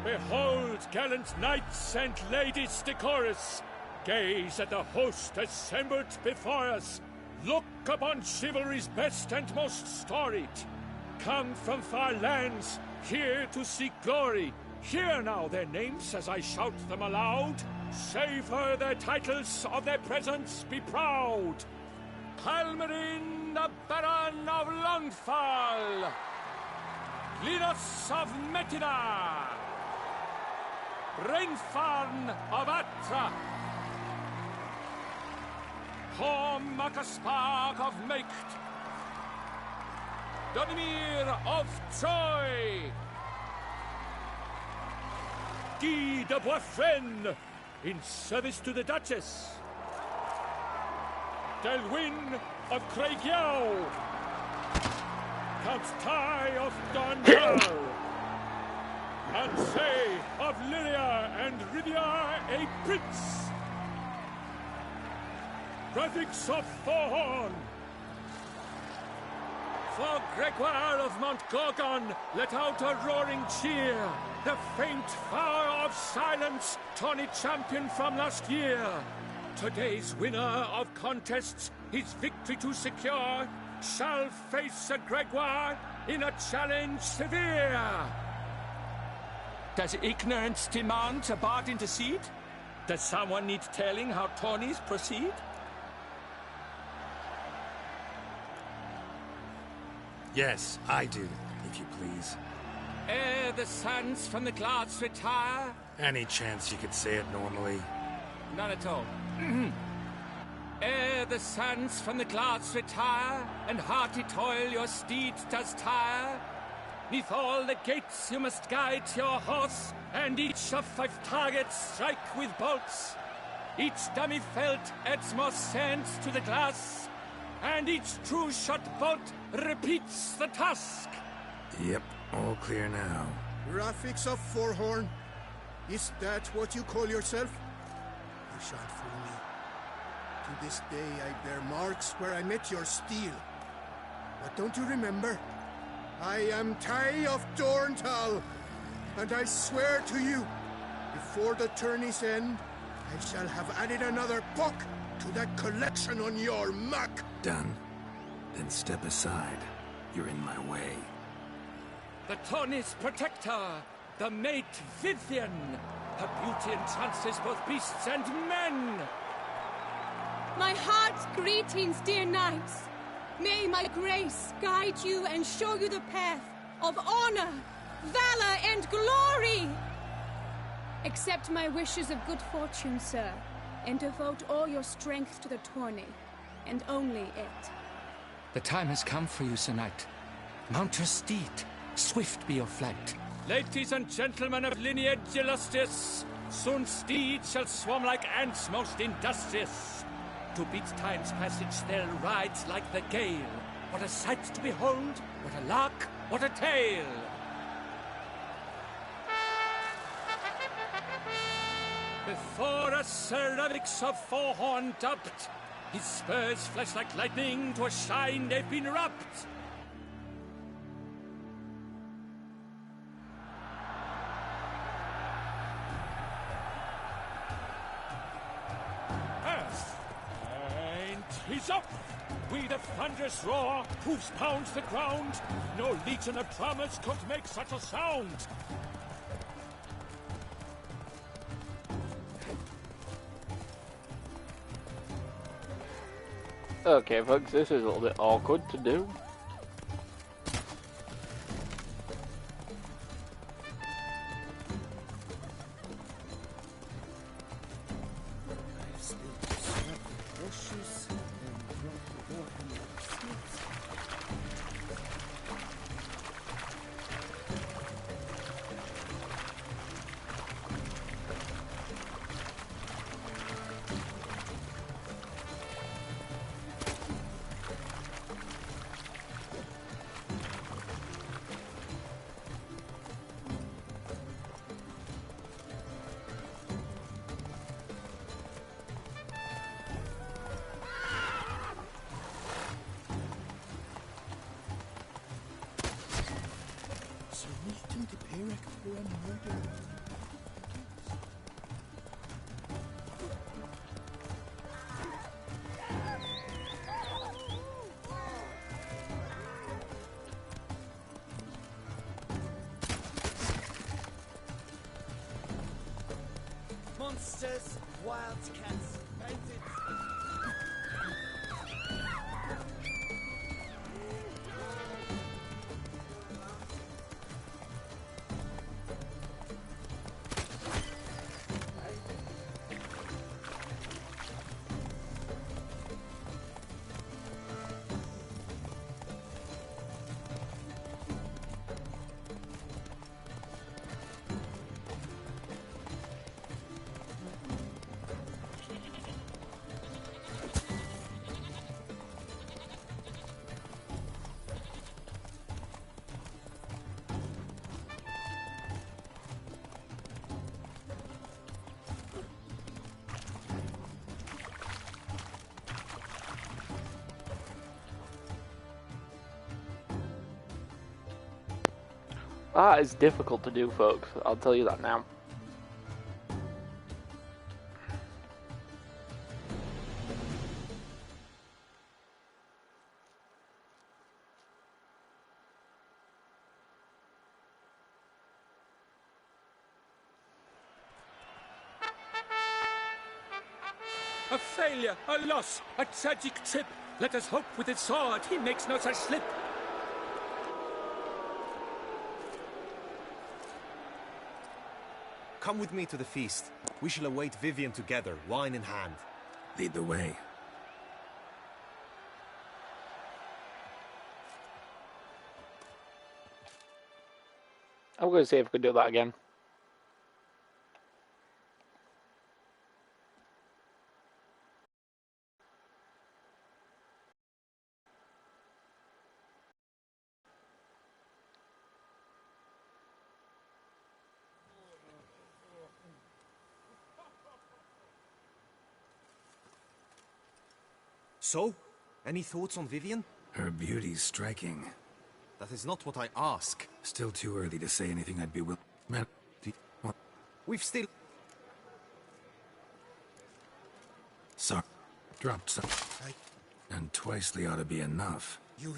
Behold, gallant knights and ladies decorous! Gaze at the host assembled before us! Look upon chivalry's best and most storied! Come from far lands, here to seek glory! Hear now their names as I shout them aloud! Savor their titles, of their presence be proud! Palmerin, the Baron of Longfall! Linus of Metina! Reinfarn of Atra! Horm Akaspark of Meikt! Donimir of Troy! Guy de Boisfren, in service to the Duchess. Delwyn of Craigiau. Count Tai of Dundal. Ansay of Lyria and Rivia a prince. Graphics of Thorhorn. For Gregoire of Mount Gorgon, let out a roaring cheer. The faint fire of silence, tourney champion from last year. Today's winner of contests, his victory to secure, shall face a Gregoire in a challenge severe. Does ignorance demand a bard intercede? Does someone need telling how tourneys proceed? Yes, I do, if you please. Ere the suns from the clouds retire. Any chance you could say it normally? None at all. Ere the suns from the clouds retire, and hearty toil your steed does tire, neath all the gates you must guide your horse, and each of 5 targets strike with bolts. Each dummy felt adds more sand to the glass, and each true shot bolt repeats the task. Yep, all clear now. Graphics of Forhorn? Is that what you call yourself? You shan't fool me. To this day I bear marks where I met your steel. But don't you remember? I am Tai of Dorntal, and I swear to you, before the tourney's end, I shall have added another book to that collection on your map. Done. Then step aside. You're in my way. The tourney's protector, the mate Vivian. Her beauty entrances both beasts and men. My heart's greetings, dear knights. May my grace guide you and show you the path of honor, valor, and glory. Accept my wishes of good fortune, sir, and devote all your strength to the tourney, and only it. The time has come for you, Sir Knight. Mount your steed Swift be your flight. Ladies and gentlemen of lineage illustrious, soon steeds shall swarm like ants most industrious. To beat time's passage they'll ride like the gale. What a sight to behold, what a lark, what a tale! Before us Sir Ravix of Four-Horn dubbed, his spurs flash like lightning, to a shine they've been rubbed. And he's up! We the thunderous roar, hoofs pounds the ground. No legion of drummers could make such a sound. Okay, folks, this is a little bit awkward to do. Monsters, wildcats, bandits. That is difficult to do, folks. I'll tell you that now. A failure, a loss, a tragic trip. Let us hope with his sword he makes no such slip. Come with me to the feast. We shall await Vivian together, wine in hand. Lead the way. I'm going to see if I can do that again. So, any thoughts on Vivian? Her beauty's striking. That is not what I ask. Still too early to say anything I'd be Man, what? We've still... Sorry. Dropped some. And twicely ought to be enough. You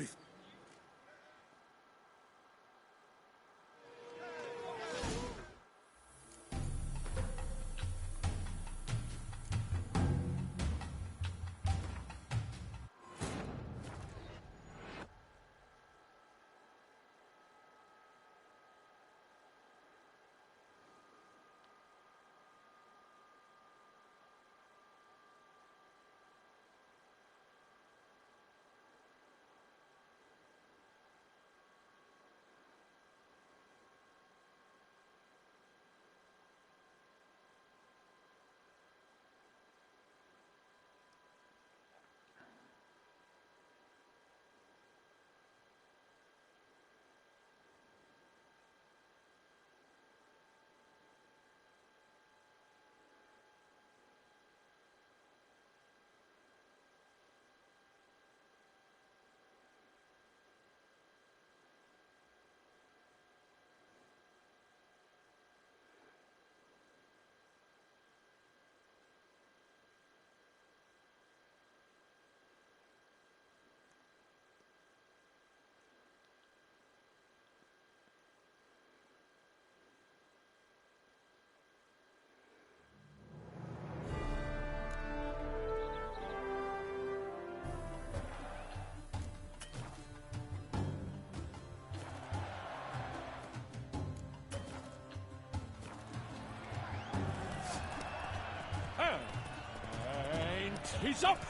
he's up!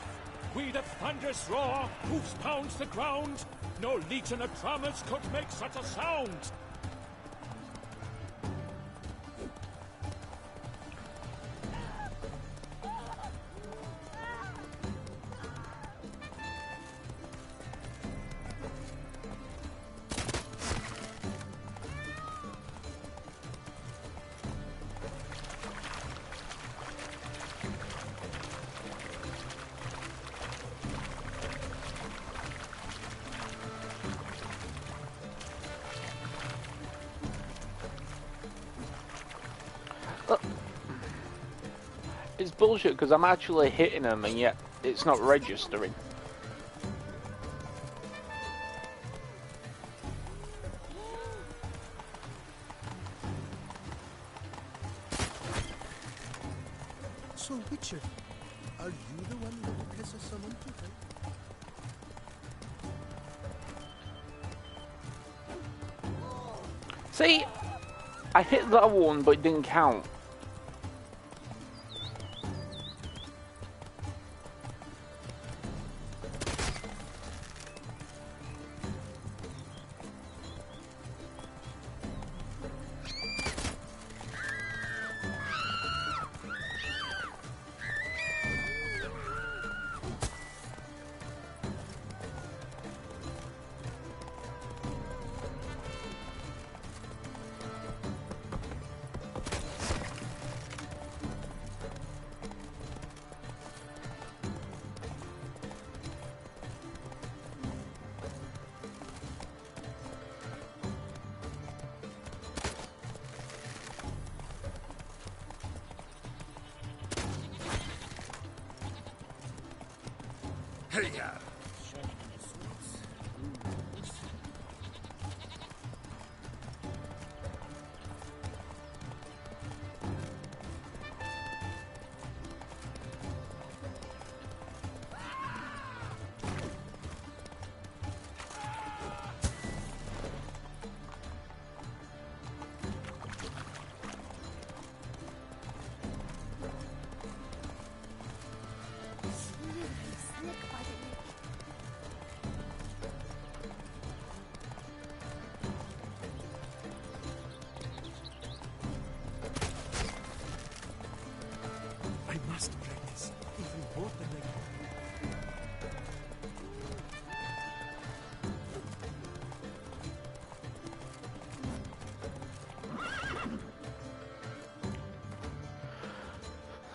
With a thunderous roar, hoofs pounds the ground. No legion of drummers could make such a sound. It's bullshit because I'm actually hitting them and yet it's not registering. So, Witcher, are you the one that has summoned to fight? See, I hit that one but it didn't count. Hey-ya! I must practice even more than I can.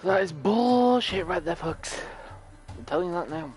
That is bullshit right there, folks. I'm telling you that now.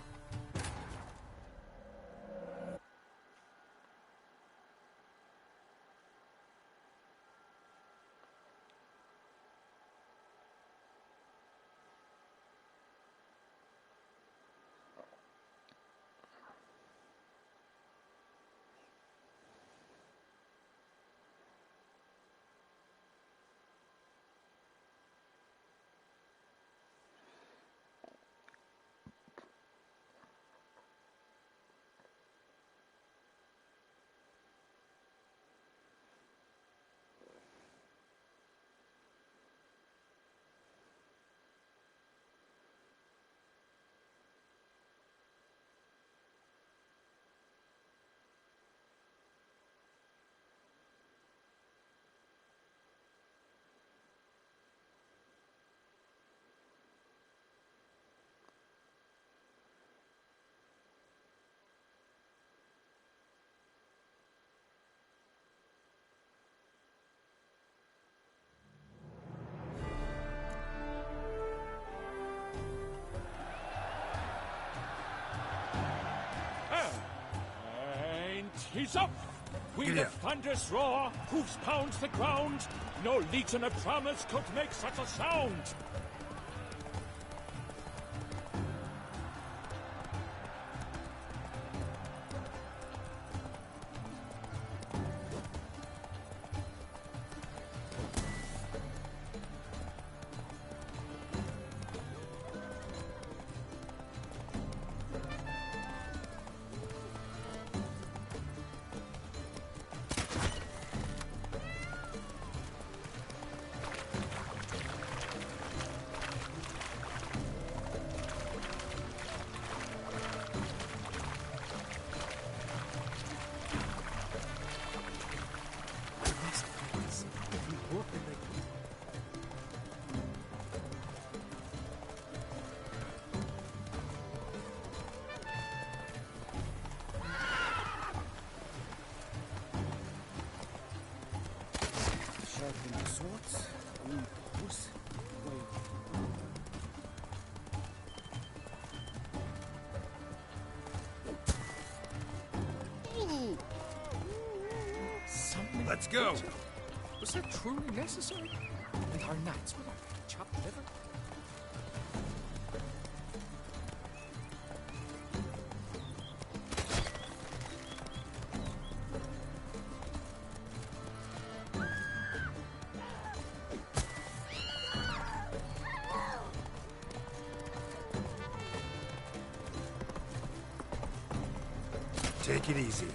And he's up! With a thunderous roar, hoofs pounds the ground. No legion of drummers could make such a sound. Let's go! Was that truly necessary? And our knights were like chopped liver? Take it easy.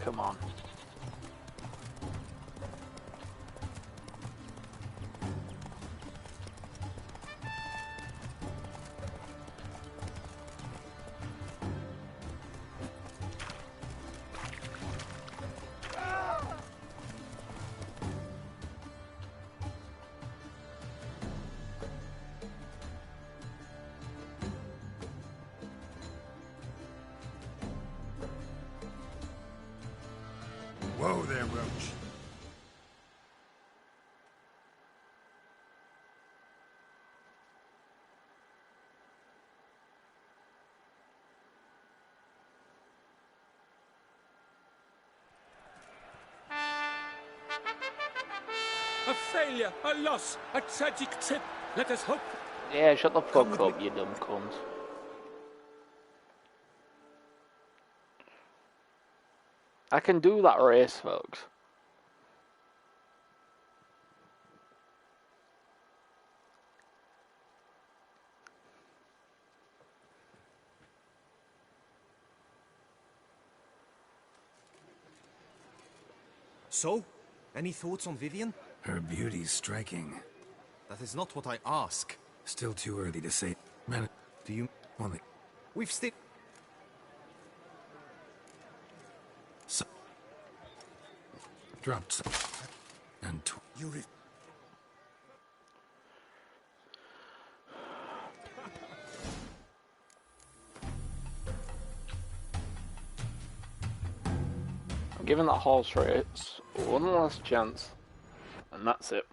Come on. Whoa there, Roach. A failure, a loss, a tragic trip. Let us hope. Yeah, shut the fuck up, you dumb cunt. I can do that race, folks. So, any thoughts on Vivian? Her beauty's striking. That is not what I ask. Still too early to say. Man, do you... Well, we've still... So... Dropped some... And... You I'm giving that horse race one last chance, and that's it.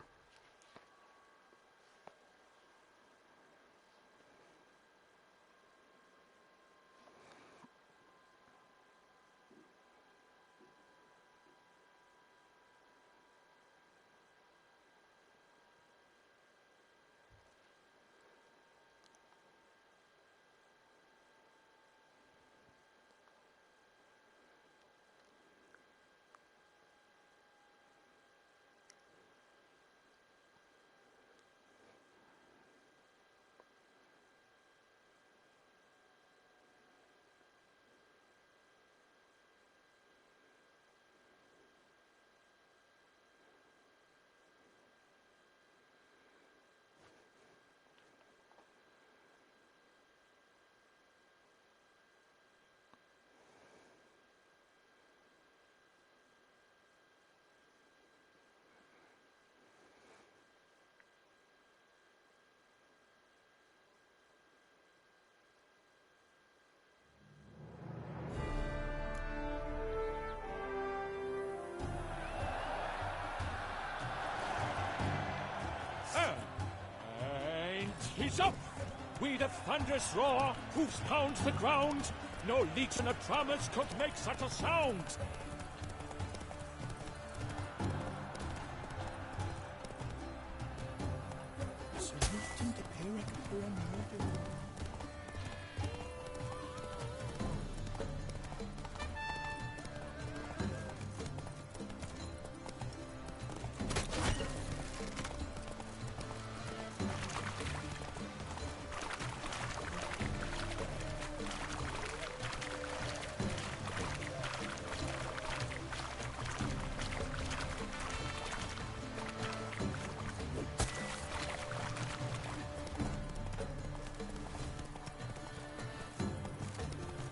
And he's up! With a thunderous roar, hoofs pounds the ground. No legion of drummers could make such a sound.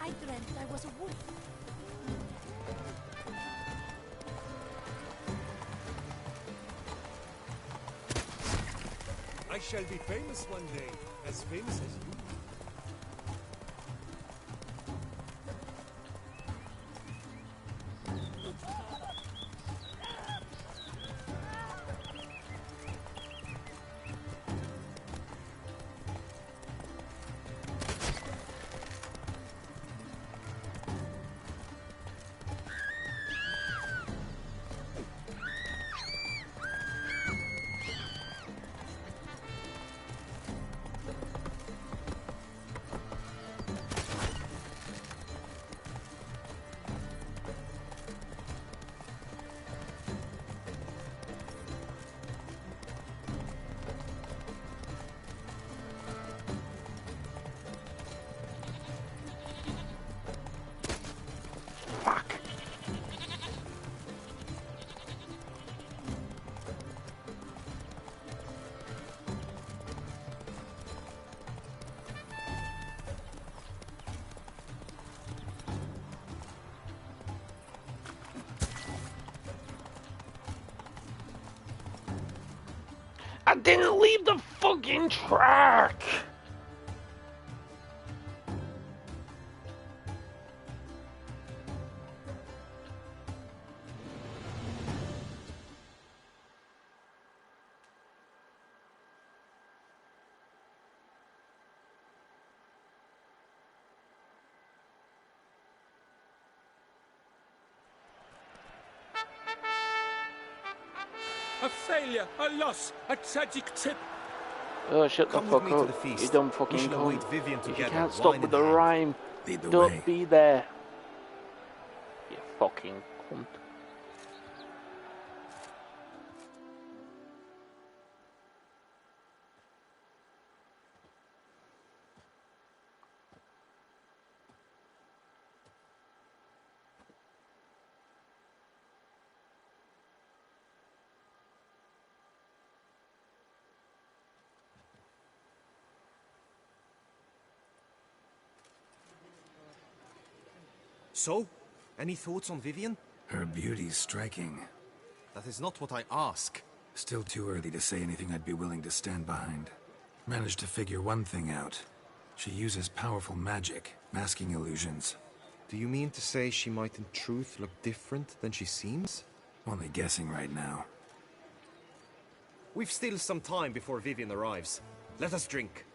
I dreamt I was a wolf. I shall be famous one day, as famous as you. I didn't leave the fucking track! A failure, a loss, a tragic trip. Oh, shut the Come fuck with me to up. the feast. You dumb We fucking shall await cunt. Vivian If you together, can't stop wine with in the hand. rhyme, Lead the don't way. be there. You fucking cunt. So, any thoughts on Vivian? Her beauty's striking. That is not what I ask. Still too early to say anything I'd be willing to stand behind. Managed to figure one thing out. She uses powerful magic, masking illusions. Do you mean to say she might in truth look different than she seems? Only guessing right now. We've still some time before Vivian arrives. Let us drink.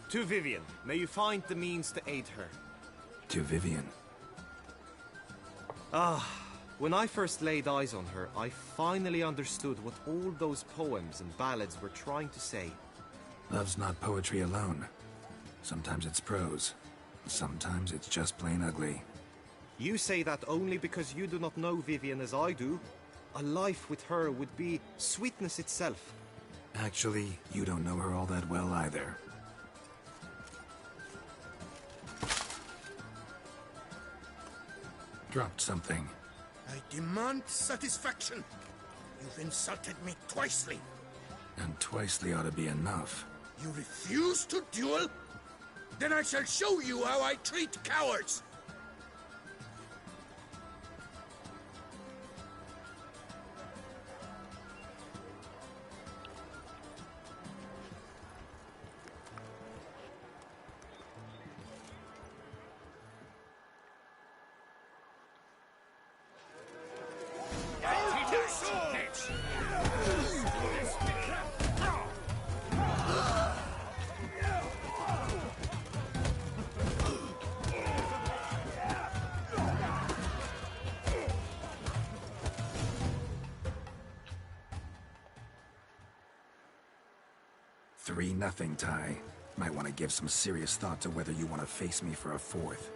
To Vivian, may you find the means to aid her. To Vivian. When I first laid eyes on her, I finally understood what all those poems and ballads were trying to say. Love's not poetry alone. Sometimes it's prose. Sometimes it's just plain ugly. You say that only because you do not know Vivian as I do. A life with her would be sweetness itself. Actually, you don't know her all that well either. Dropped something. I demand satisfaction. You've insulted me twicely. And twicely ought to be enough. You refuse to duel? Then I shall show you how I treat cowards! Three nothing, Ty. Might want to give some serious thought to whether you want to face me for a fourth.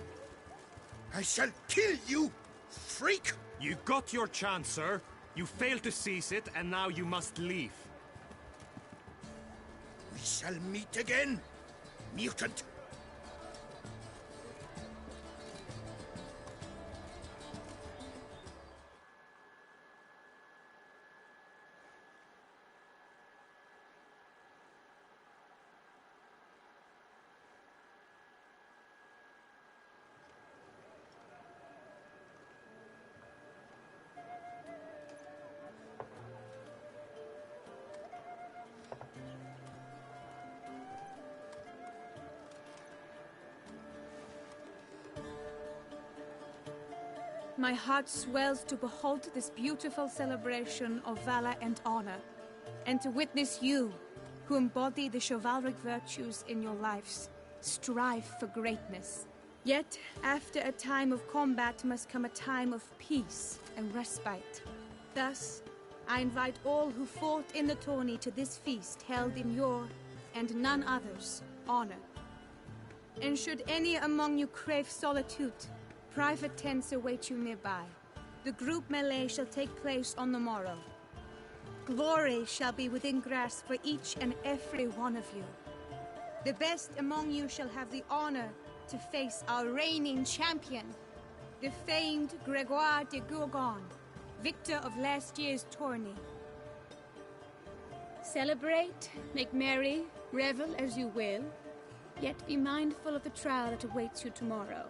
I shall kill you, freak! You got your chance, sir. You failed to seize it, and now you must leave. We shall meet again, mutant. My heart swells to behold this beautiful celebration of valor and honor, and to witness you, who embody the chivalric virtues in your lives, strive for greatness. Yet, after a time of combat must come a time of peace and respite. Thus, I invite all who fought in the tourney to this feast held in your, and none other's, honor. And should any among you crave solitude, private tents await you nearby. The group melee shall take place on the morrow. Glory shall be within grasp for each and every one of you. The best among you shall have the honor to face our reigning champion, the famed Gregoire de Gourgon, victor of last year's tourney. Celebrate, make merry, revel as you will, yet be mindful of the trial that awaits you tomorrow.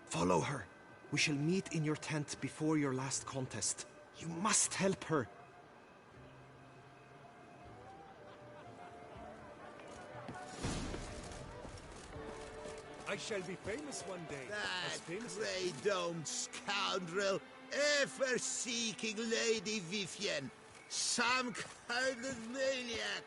Follow her. We shall meet in your tent before your last contest. You must help her. I shall be famous one day. That grey-domed scoundrel, ever seeking Lady Vivienne. Some kind of maniac.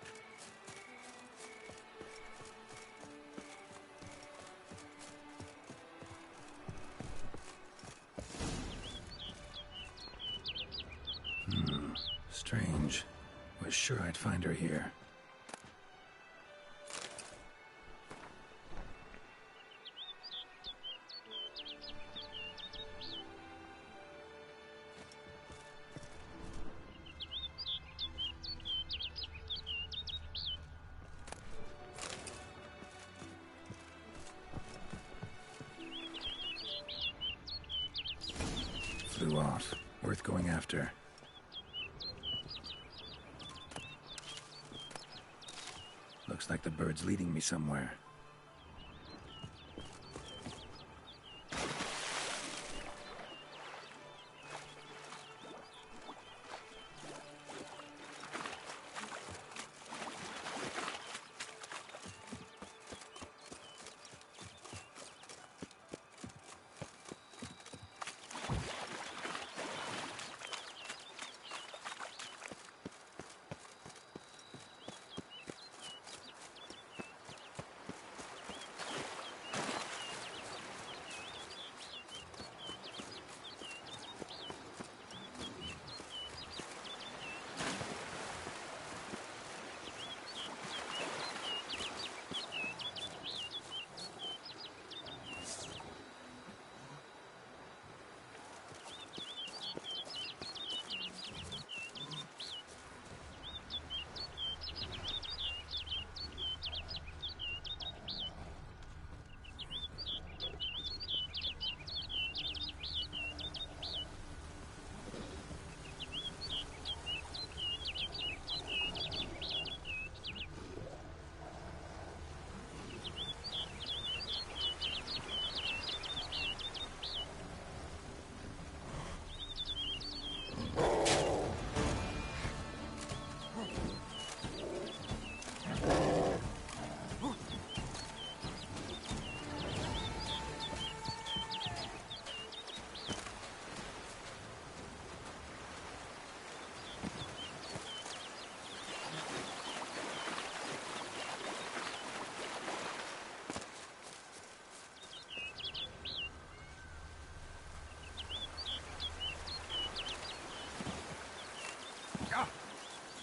Strange. Was sure I'd find her here. Flew off. Worth going after. Looks like the bird's leading me somewhere.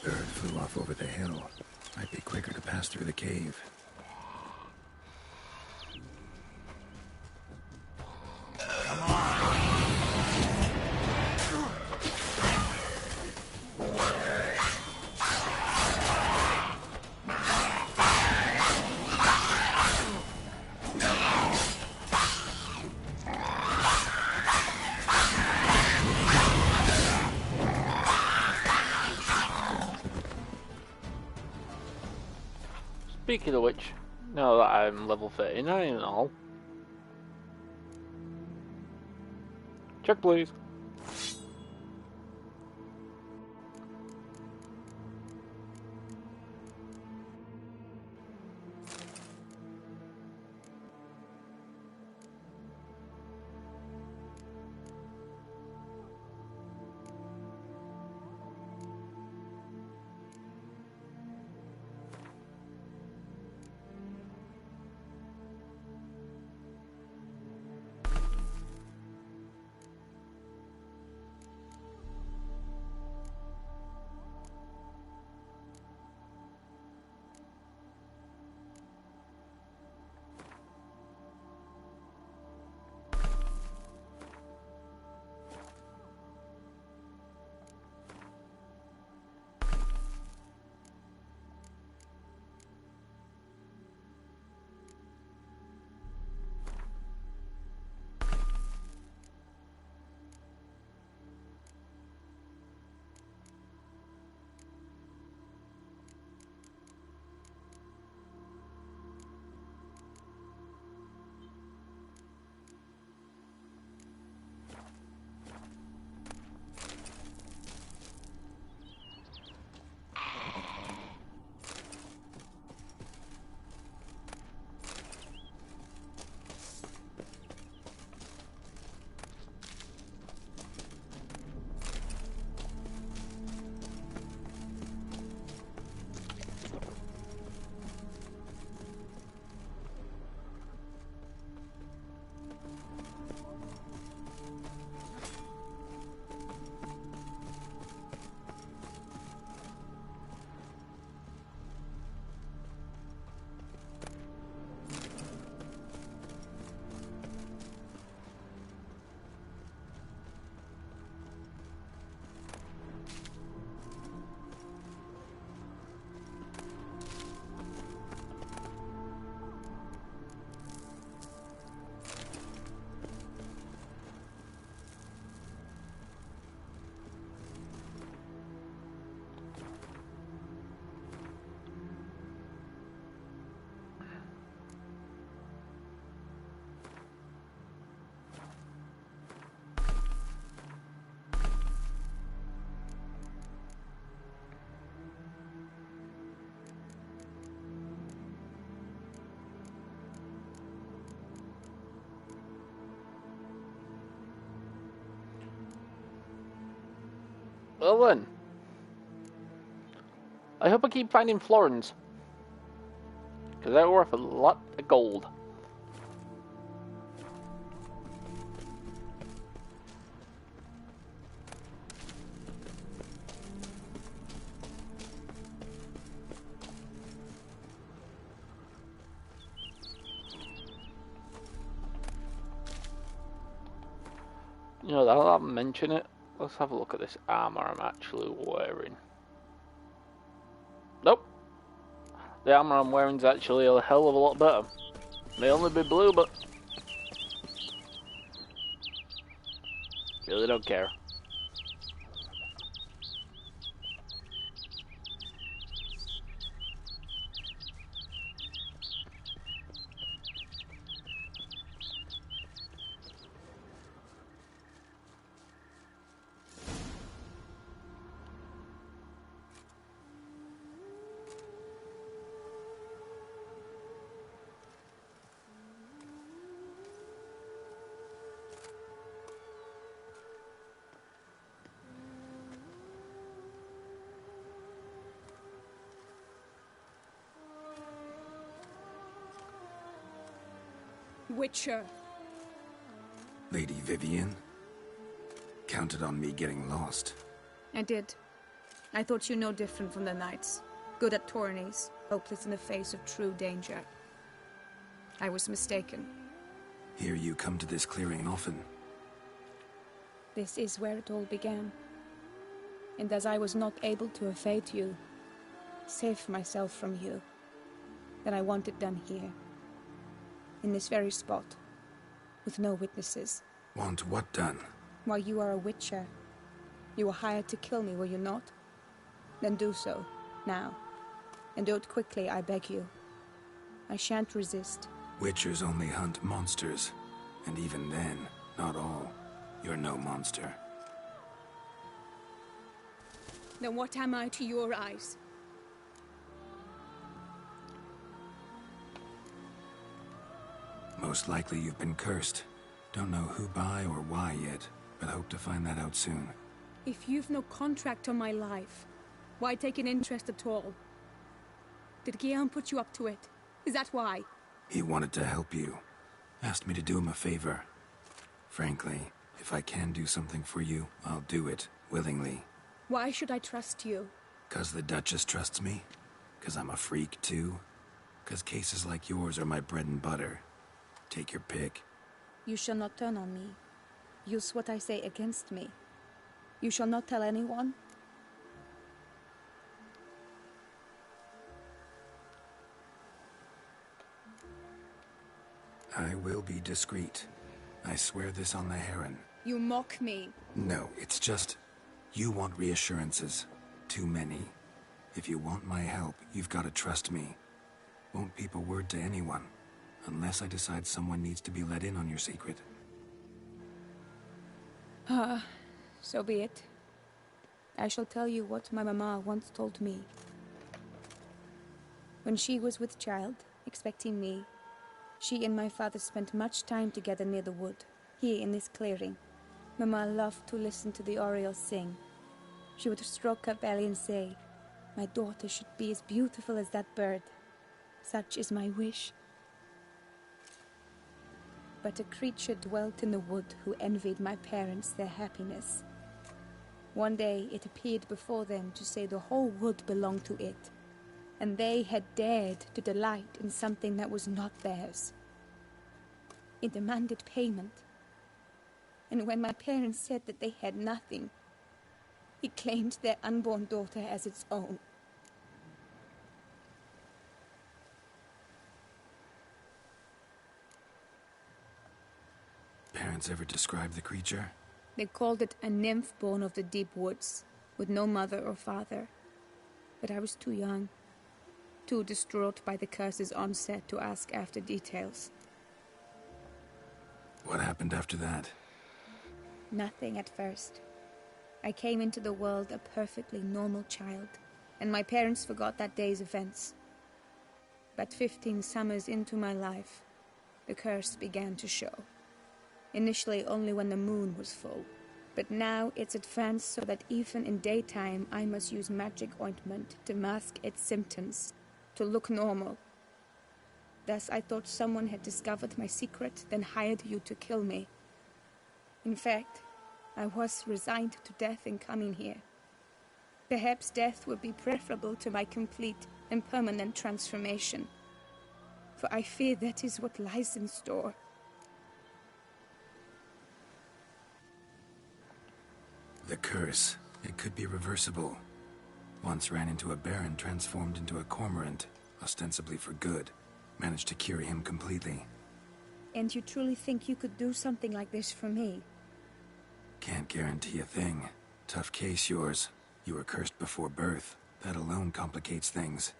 Bird flew off over the hill. Might be quicker to pass through the cave. Speaking of which, now that I'm level 39 and all, check please. Well then. I hope I keep finding florins. Because they're worth a lot of gold. You know, now that I mention it, let's have a look at this armor I'm actually wearing. Nope. The armor I'm wearing is actually a hell of a lot better. May only be blue, but really don't care. Witcher. Lady Vivian? Counted on me getting lost. I did. I thought you no different from the knights. Good at tourneys, hopeless in the face of true danger. I was mistaken. Hear you come to this clearing often. This is where it all began. And as I was not able to evade you, save myself from you, then I want it done here. In this very spot. With no witnesses. Want what done? Why, you are a witcher. You were hired to kill me, were you not? Then do so, now. And do it quickly, I beg you. I shan't resist. Witchers only hunt monsters. And even then, not all. You're no monster. Then what am I to your eyes? Most likely you've been cursed. Don't know who by or why yet, but hope to find that out soon. If you've no contract on my life, why take an interest at all? Did Guillaume put you up to it? Is that why? He wanted to help you. Asked me to do him a favor. Frankly, if I can do something for you, I'll do it, willingly. Why should I trust you? 'Cause the Duchess trusts me? 'Cause I'm a freak, too? 'Cause cases like yours are my bread and butter? Take your pick. You shall not turn on me. Use what I say against me. You shall not tell anyone. I will be discreet. I swear this on the Heron. You mock me. No, it's just... You want reassurances. Too many. If you want my help, you've got to trust me. Won't peep a word to anyone. Unless I decide someone needs to be let in on your secret. So be it. I shall tell you what my mama once told me. When she was with child, expecting me, she and my father spent much time together near the wood, here in this clearing. Mama loved to listen to the orioles sing. She would stroke her belly and say, "My daughter should be as beautiful as that bird. Such is my wish." But a creature dwelt in the wood who envied my parents their happiness. One day it appeared before them to say the whole wood belonged to it, and they had dared to delight in something that was not theirs. It demanded payment. And when my parents said that they had nothing, it claimed their unborn daughter as its own. Parents ever describe the creature? They called it a nymph born of the deep woods, with no mother or father. But I was too young, too distraught by the curse's onset to ask after details. What happened after that? Nothing at first. I came into the world a perfectly normal child, and my parents forgot that day's events. But 15 summers into my life, the curse began to show. Initially only when the moon was full, But now it's advanced so that even in daytime I must use magic ointment to mask its symptoms, to look normal. Thus I thought someone had discovered my secret, then hired you to kill me. In fact, I was resigned to death in coming here. Perhaps death would be preferable to my complete and permanent transformation. For I fear that is what lies in store. The curse. It could be reversible. Once ran into a baron transformed into a cormorant, ostensibly for good. Managed to cure him completely. And you truly think you could do something like this for me? Can't guarantee a thing. Tough case, yours. You were cursed before birth. That alone complicates things.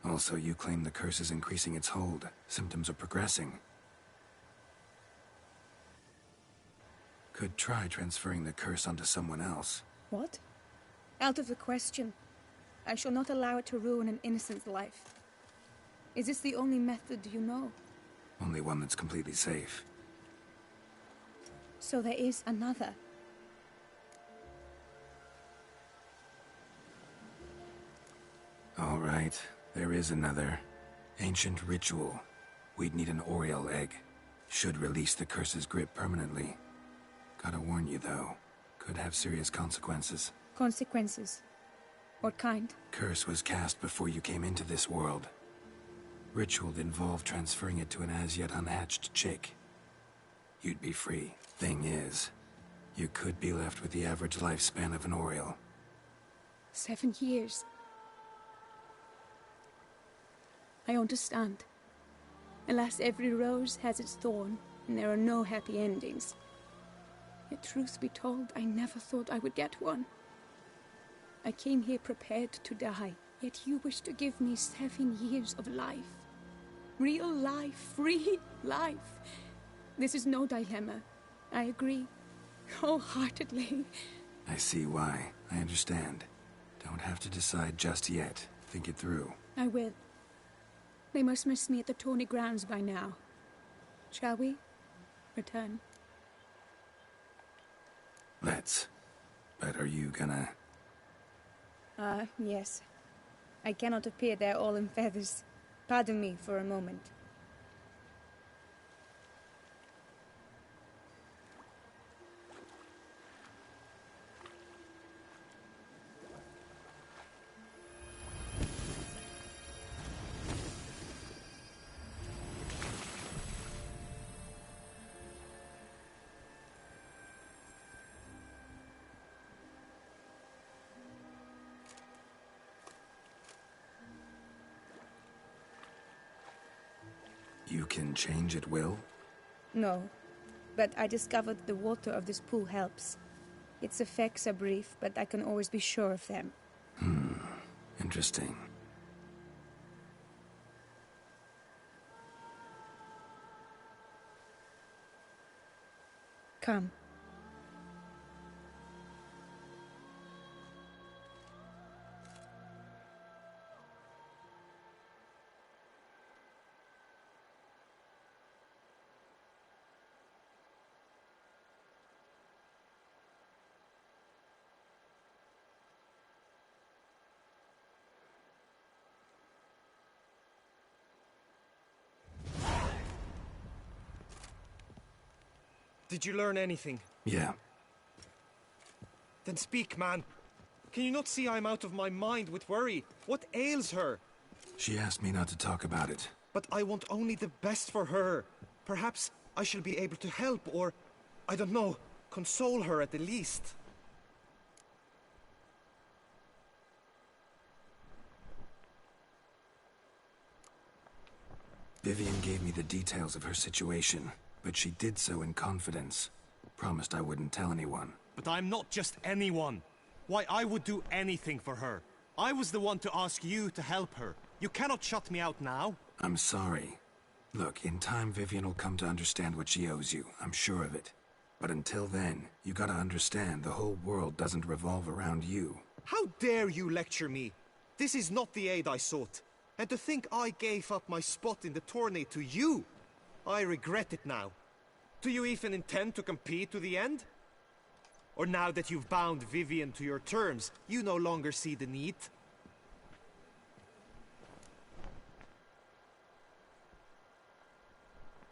Also, you claim the curse is increasing its hold. Symptoms are progressing. Could try transferring the curse onto someone else. What? Out of the question. I shall not allow it to ruin an innocent's life. Is this the only method you know? Only one that's completely safe. So there is another. All right, there is another. Ancient ritual. We'd need an Oriole egg. Should release the curse's grip permanently. Gotta warn you, though. Could have serious consequences. Consequences? What kind? Curse was cast before you came into this world. Ritual involved transferring it to an as-yet unhatched chick. You'd be free. Thing is, you could be left with the average lifespan of an Oriole. 7 years. I understand. Alas, every rose has its thorn, and there are no happy endings. Yet, truth be told, I never thought I would get one. I came here prepared to die, yet you wish to give me 7 years of life. Real life, free life. This is no dilemma. I agree, wholeheartedly. I see why. I understand. Don't have to decide just yet. Think it through. I will. They must miss me at the tourney grounds by now. Shall we? Return. Let's. But are you gonna... Yes. I cannot appear there all in feathers. Pardon me for a moment. You can change at will? No, but I discovered the water of this pool helps. Its effects are brief, but I can always be sure of them. Interesting. Come. Did you learn anything? Yeah. Then speak, man. Can you not see I'm out of my mind with worry? What ails her? She asked me not to talk about it. But I want only the best for her. Perhaps I shall be able to help or, I don't know, console her at the least. Vivian gave me the details of her situation, but she did so in confidence. Promised I wouldn't tell anyone. But I'm not just anyone. Why, I would do anything for her. I was the one to ask you to help her. You cannot shut me out now. I'm sorry. Look, in time Vivian will come to understand what she owes you. I'm sure of it. But until then, you gotta understand the whole world doesn't revolve around you. How dare you lecture me? This is not the aid I sought. And to think I gave up my spot in the tourney to you. I regret it now. Do you even intend to compete to the end? Or now that you've bound Vivian to your terms, you no longer see the need?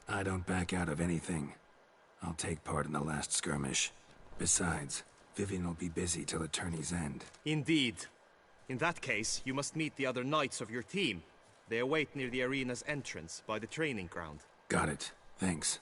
I don't back out of anything. I'll take part in the last skirmish. Besides, Vivian will be busy till Attorney's End. Indeed. In that case, you must meet the other knights of your team. They await near the arena's entrance, by the training ground. Got it. Thanks.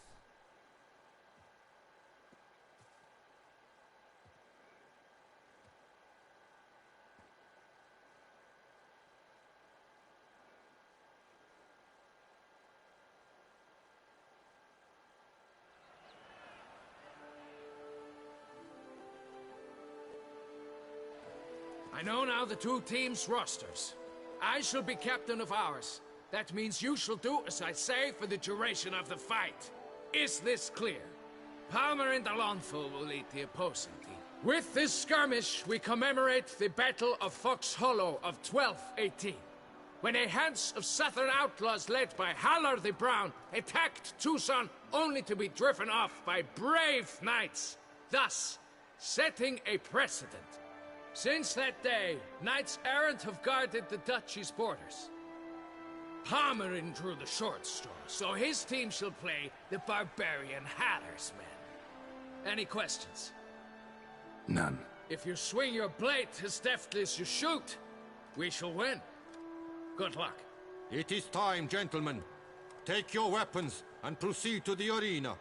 I know now the two teams' rosters. I shall be captain of ours. That means you shall do as I say for the duration of the fight. Is this clear? Palmer and Alonso will lead the opposing team. With this skirmish, we commemorate the Battle of Fox Hollow of 1218, when a hands of southern outlaws led by Halar the Brown attacked Tucson only to be driven off by brave knights, thus setting a precedent. Since that day, knights errant have guarded the duchy's borders. Palmerin drew the short straw, so his team shall play the barbarian Halar's men. Any questions? None. If you swing your blade as deftly as you shoot, we shall win. Good luck. It is time, gentlemen. Take your weapons and proceed to the arena.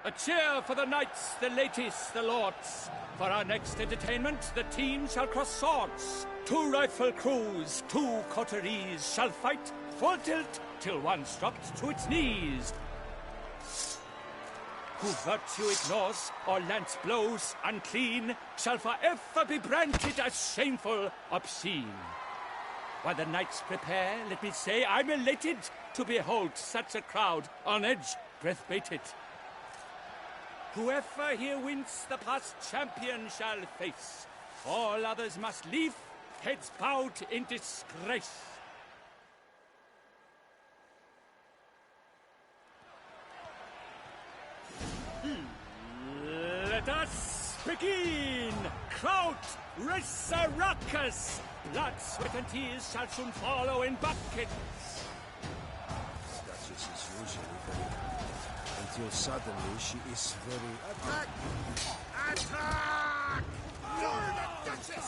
A cheer for the knights, the ladies, the lords. For our next entertainment, the team shall cross swords. 2 rifle crews, 2 coteries shall fight full tilt till one's dropped to its knees. Who virtue ignores or lance blows unclean shall forever be branded as shameful, obscene. While the knights prepare, let me say I'm elated to behold such a crowd on edge, breath baited. Whoever here wins the past champion shall face. All others must leave, heads bowed in disgrace. Let us begin! Crowd, race a ruckus! Blood, sweat and tears shall soon follow in buckets. Duchess is usually very calm, until suddenly she is very... Attack! Attack! For the Duchess!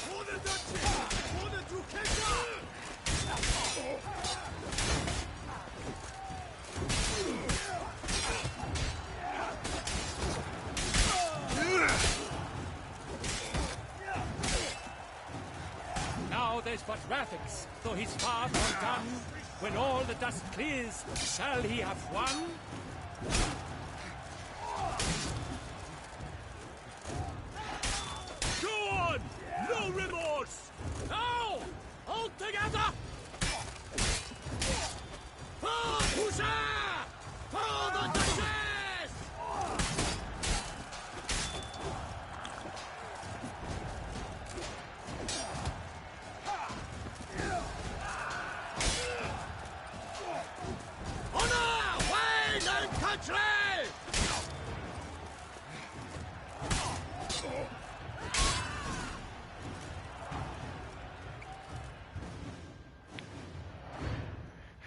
For the Duchess! For the Duchessa! Now there's but Rathix, though he's far from done. When all the dust clears, shall he have won? Go on! No remorse! Now! All together! For Hussar! For the Duchess! Honor! Wayne and country!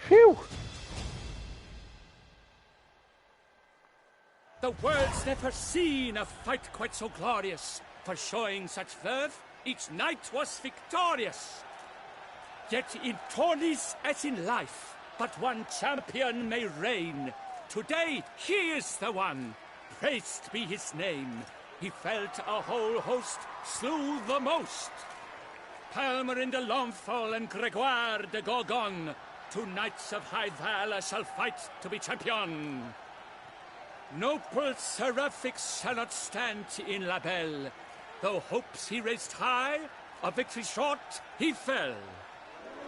Phew! The world's never seen a fight quite so glorious. For showing such verve, each knight was victorious. Yet in tourneys as in life, but one champion may reign. Today he is the one, praised be his name. He felt a whole host, slew the most. Palmerin de Lomfol and Gregoire de Gorgon, 2 knights of high valor shall fight to be champion. Noble Seraphix shall not stand in La Belle. Though hopes he raised high, of victory short he fell.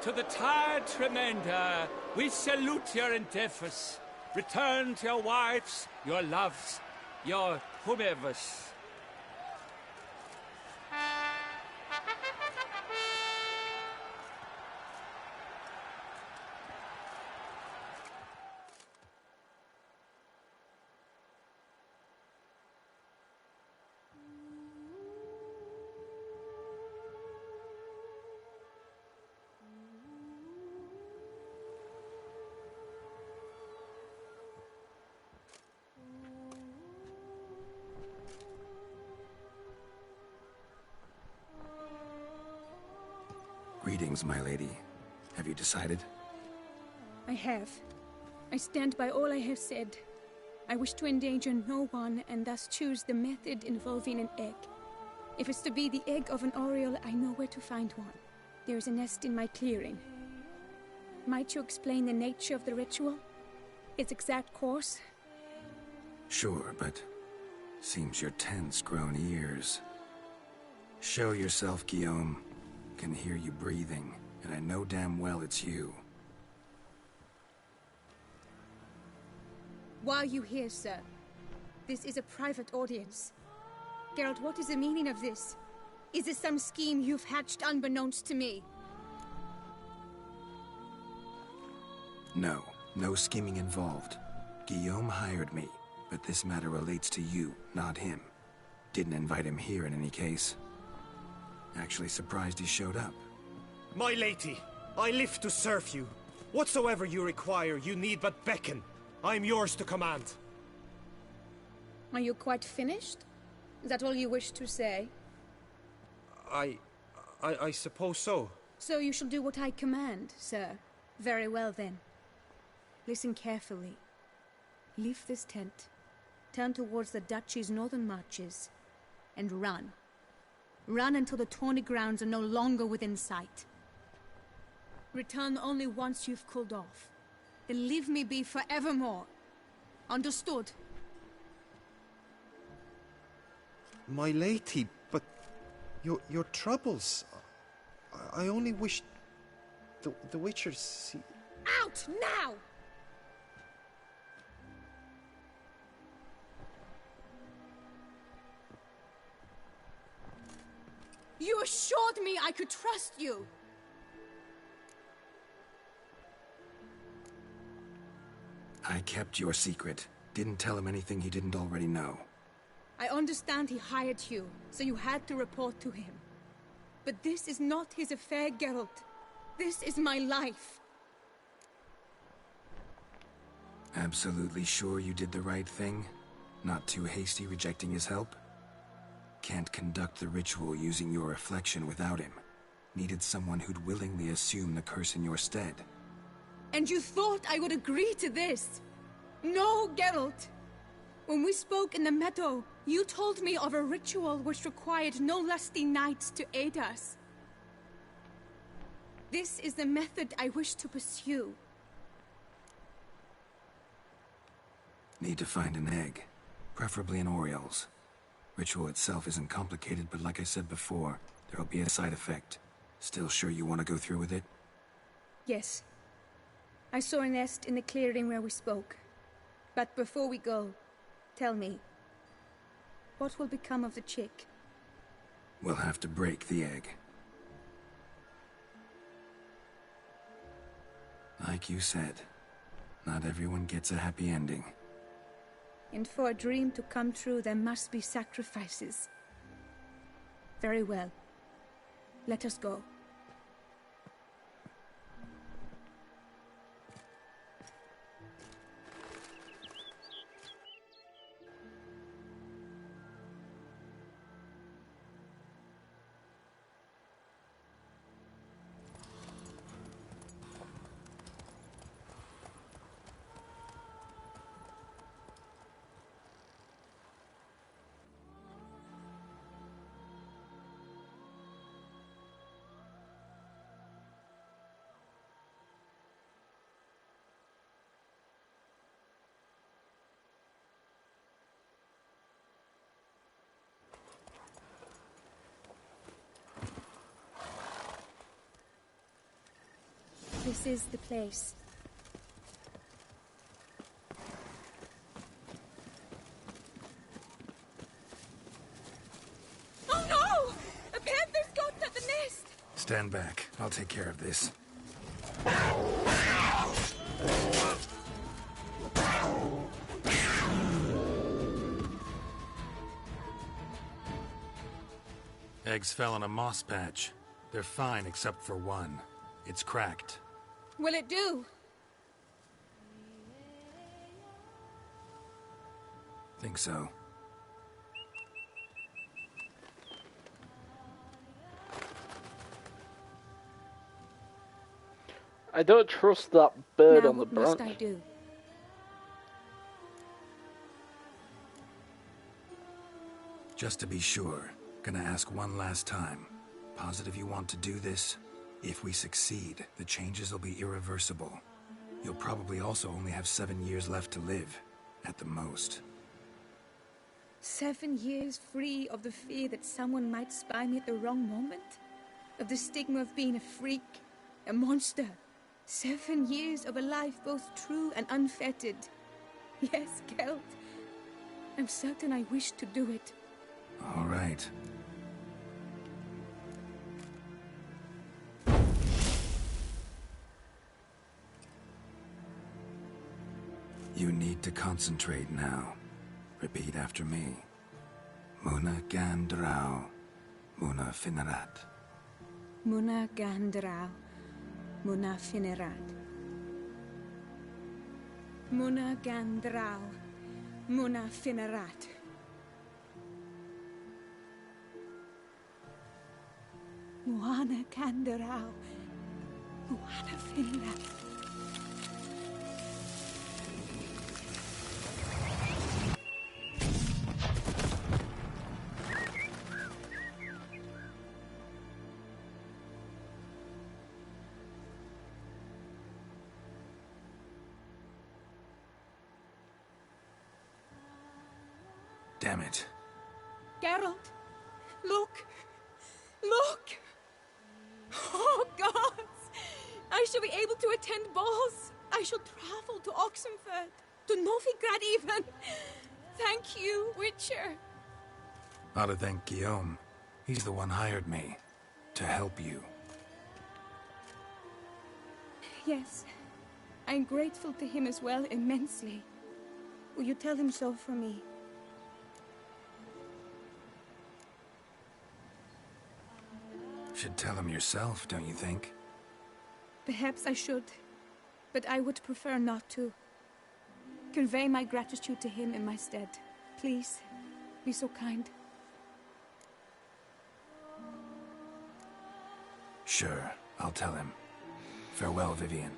To the tired remainder, we salute your endeavors. Return to your wives, your loves, your whomevers. Greetings, my lady. Have you decided? I have. I stand by all I have said. I wish to endanger no one, and thus choose the method involving an egg. If it's to be the egg of an oriole, I know where to find one. There is a nest in my clearing. Might you explain the nature of the ritual? Its exact course? Sure, but seems your tent's grown ears. Show yourself, Guillaume. Can hear you breathing, and I know damn well it's you. Why are you here, sir? This is a private audience. Geralt, what is the meaning of this? Is this some scheme you've hatched unbeknownst to me? No, no scheming involved. Guillaume hired me, but this matter relates to you, not him. Didn't invite him here in any case. Actually surprised he showed up. My lady, I live to serve you. Whatsoever you require, you need but beckon. I am yours to command. Are you quite finished? Is that all you wish to say? I suppose so. So you shall do what I command, sir. Very well, then. Listen carefully. Leave this tent, turn towards the duchy's northern marches, and run. Run until the tawny grounds are no longer within sight. Return only once you've cooled off. Then leave me be forevermore. Understood? My lady, but your troubles. I only wish the Witcher see. Out now! You assured me I could trust you. I kept your secret. Didn't tell him anything he didn't already know. I understand he hired you, so you had to report to him. But this is not his affair, Geralt. This is my life. Absolutely sure you did the right thing? Not too hasty rejecting his help? Can't conduct the ritual using your reflection without him. Needed someone who'd willingly assume the curse in your stead. And you thought I would agree to this? No, Geralt. When we spoke in the meadow, you told me of a ritual which required no lusty knights to aid us. This is the method I wish to pursue. Need to find an egg. Preferably an oriole's. Ritual itself isn't complicated, but like I said before, there'll be a side effect. Still sure you want to go through with it? Yes. I saw a nest in the clearing where we spoke. But before we go, tell me, what will become of the chick? We'll have to break the egg. Like you said, not everyone gets a happy ending. And for a dream to come true, there must be sacrifices. Very well. Let us go. This is the place. Oh no! A panther's got at the nest! Stand back. I'll take care of this. Eggs fell in a moss patch. They're fine except for one. It's cracked. Will it do? Think so. I don't trust that bird Now on the what must branch. I do? Just to be sure, gonna ask one last time. Positive you want to do this? If we succeed, the changes will be irreversible. You'll probably also only have 7 years left to live, at the most. 7 years free of the fear that someone might spy me at the wrong moment? Of the stigma of being a freak, a monster? 7 years of a life both true and unfettered. Yes, Gelt. I'm certain I wish to do it. All right. You need to concentrate now. Repeat after me. Muna Gandrau, Muna Finerat. Muna Gandrau, Muna Finerat. Muna Gandrau, Muna Finerat. Muana Gandrau, Muana Finerat. Damn it. Geralt, look! Look! Oh, gods! I shall be able to attend balls. I shall travel to Oxenfurt, to Novigrad even. Thank you, Witcher. Ought to thank Guillaume. He's the one hired me. To help you. Yes, I'm grateful to him as well, immensely. Will you tell him so for me? Should tell him yourself, don't you think? Perhaps I should, but I would prefer not to. Convey my gratitude to him in my stead. Please, be so kind. Sure, I'll tell him. Farewell, Vivian.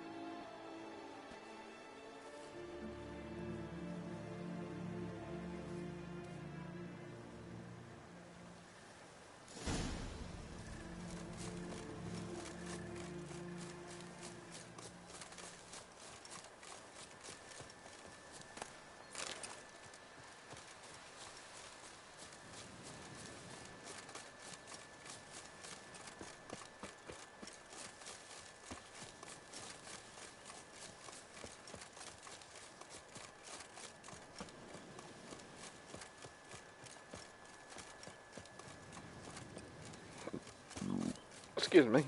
Excuse me.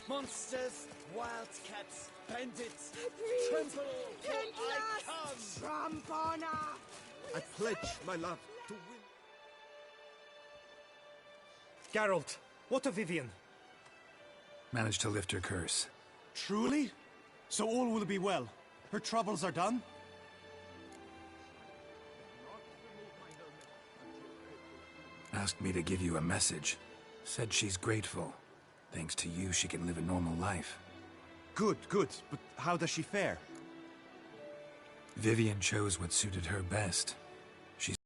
Monsters, wildcats, bandits, tremble, for I come! Trombona! I pledge my love to win. Geralt, what of Vivian? Managed to lift her curse. Truly? So all will be well. Her troubles are done? Asked me to give you a message. Said she's grateful. Thanks to you, she can live a normal life. Good, good. But how does she fare? Vivian chose what suited her best. She's...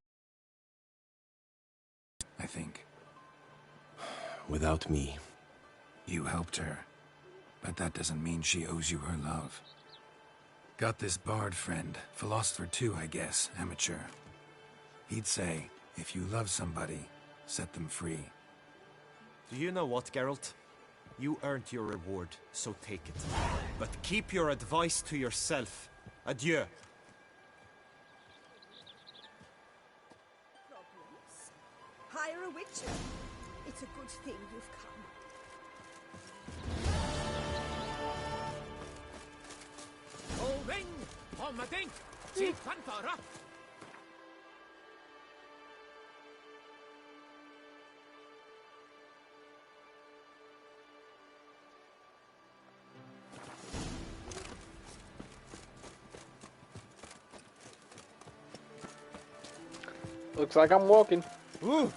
I think. Without me. You helped her. But that doesn't mean she owes you her love. Got this bard friend. Philosopher too, I guess. Amateur. He'd say, if you love somebody, set them free. Do you know what, Geralt? You earned your reward, so take it. But keep your advice to yourself. Adieu. Hire a witcher. It's a good thing you've come. Ring! Om a dink! Sitt fanfara! Looks like I'm walking. Ooh!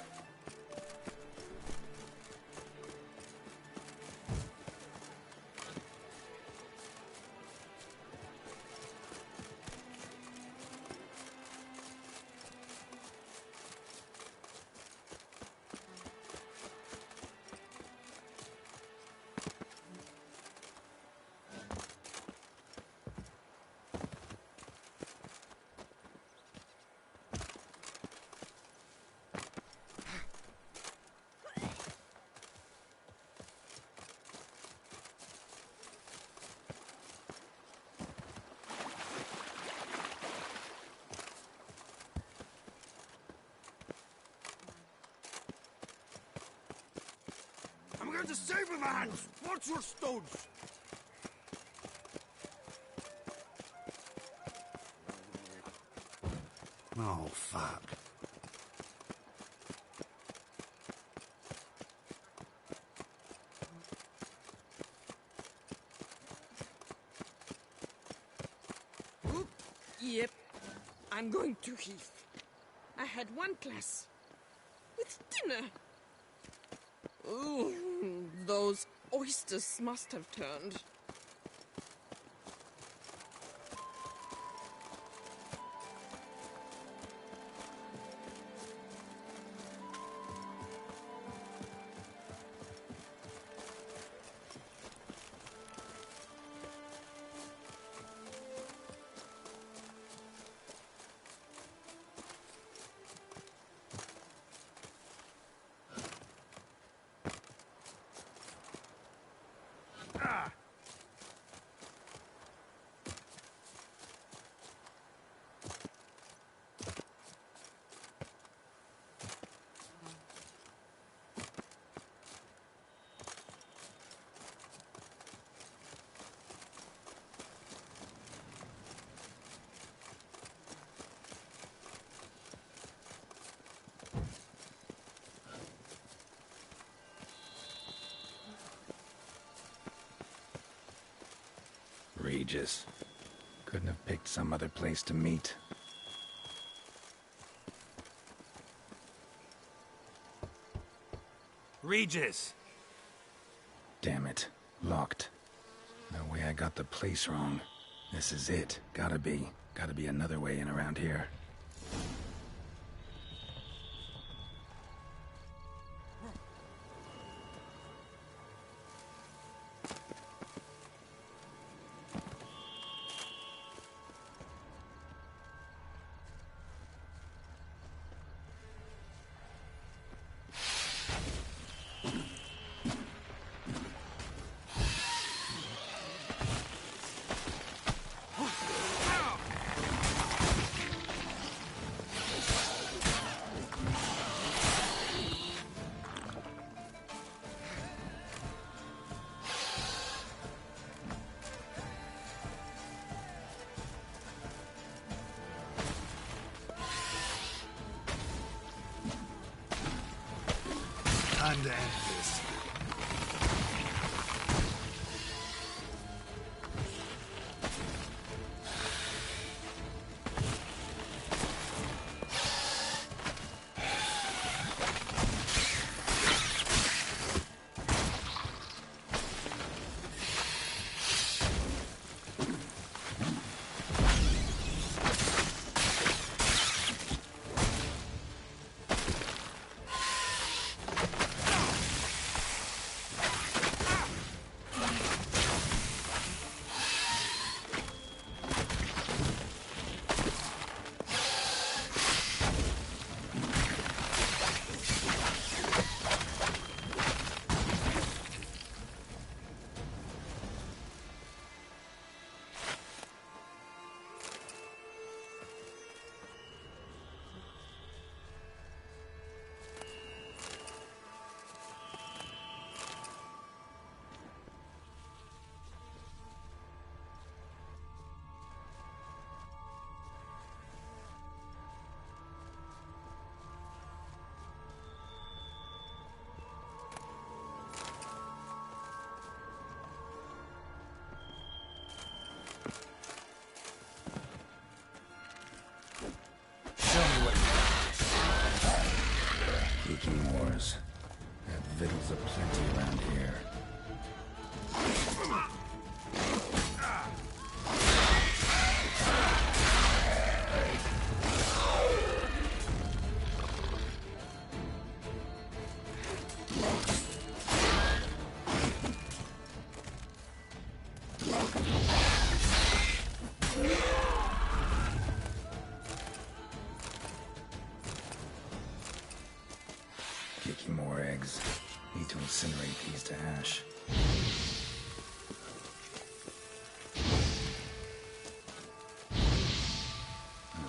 I'm going to save with my hands! Watch your stones! Oh, fuck. Yep, I'm going to Heath. I had one class. With dinner. Ooh, those oysters must have turned. Regis. Couldn't have picked some other place to meet. Regis! Damn it. Locked. No way I got the place wrong. This is it. Gotta be. Gotta be another way in around here. Time to end this. Wars. Have victuals aplenty around here. Kicking more eggs. Need to incinerate these to ash.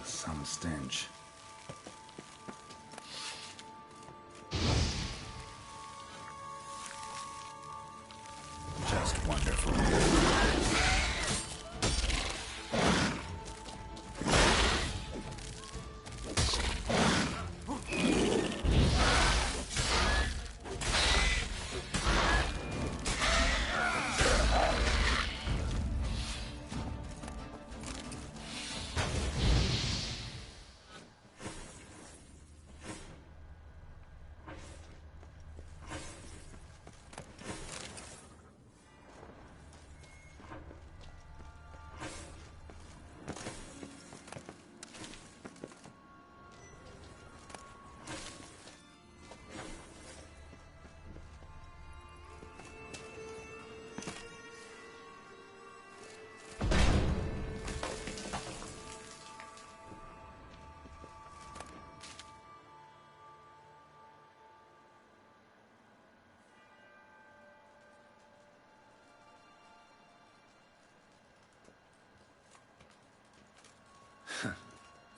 Some stench. Just wonderful.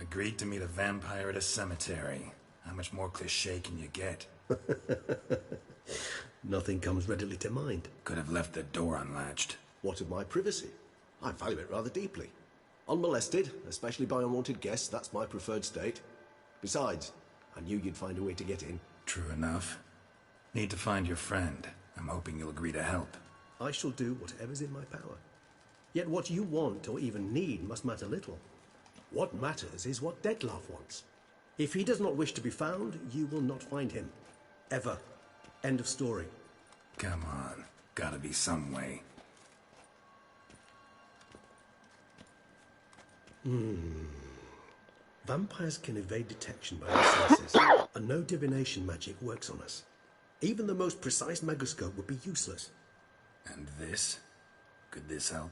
Agreed to meet a vampire at a cemetery. How much more cliché can you get? Nothing comes readily to mind. Could have left the door unlatched. What of my privacy? I value it rather deeply. Unmolested, especially by unwanted guests, that's my preferred state. Besides, I knew you'd find a way to get in. True enough. Need to find your friend. I'm hoping you'll agree to help. I shall do whatever's in my power. Yet what you want or even need must matter little. What matters is what Dettlaff wants. If he does not wish to be found, you will not find him. Ever. End of story. Come on. Gotta be some way. Vampires can evade detection by their senses, and no divination magic works on us. Even the most precise megoscope would be useless. And this? Could this help?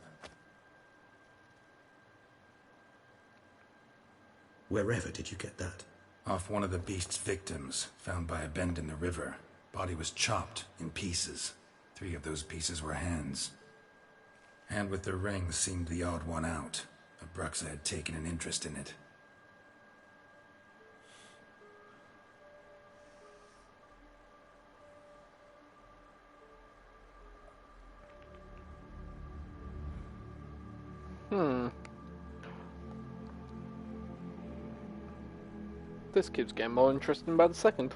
Wherever did you get that? Off one of the beast's victims, found by a bend in the river. Body was chopped in pieces. 3 of those pieces were hands. Hand with the ring seemed the odd one out. Abruxa had taken an interest in it. This keeps getting more interesting by the second.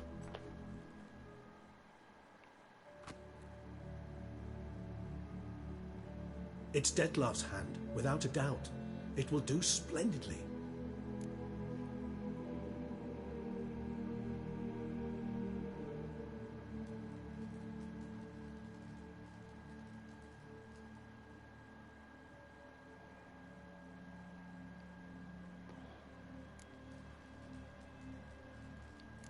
It's Dettlaff's hand, without a doubt. It will do splendidly.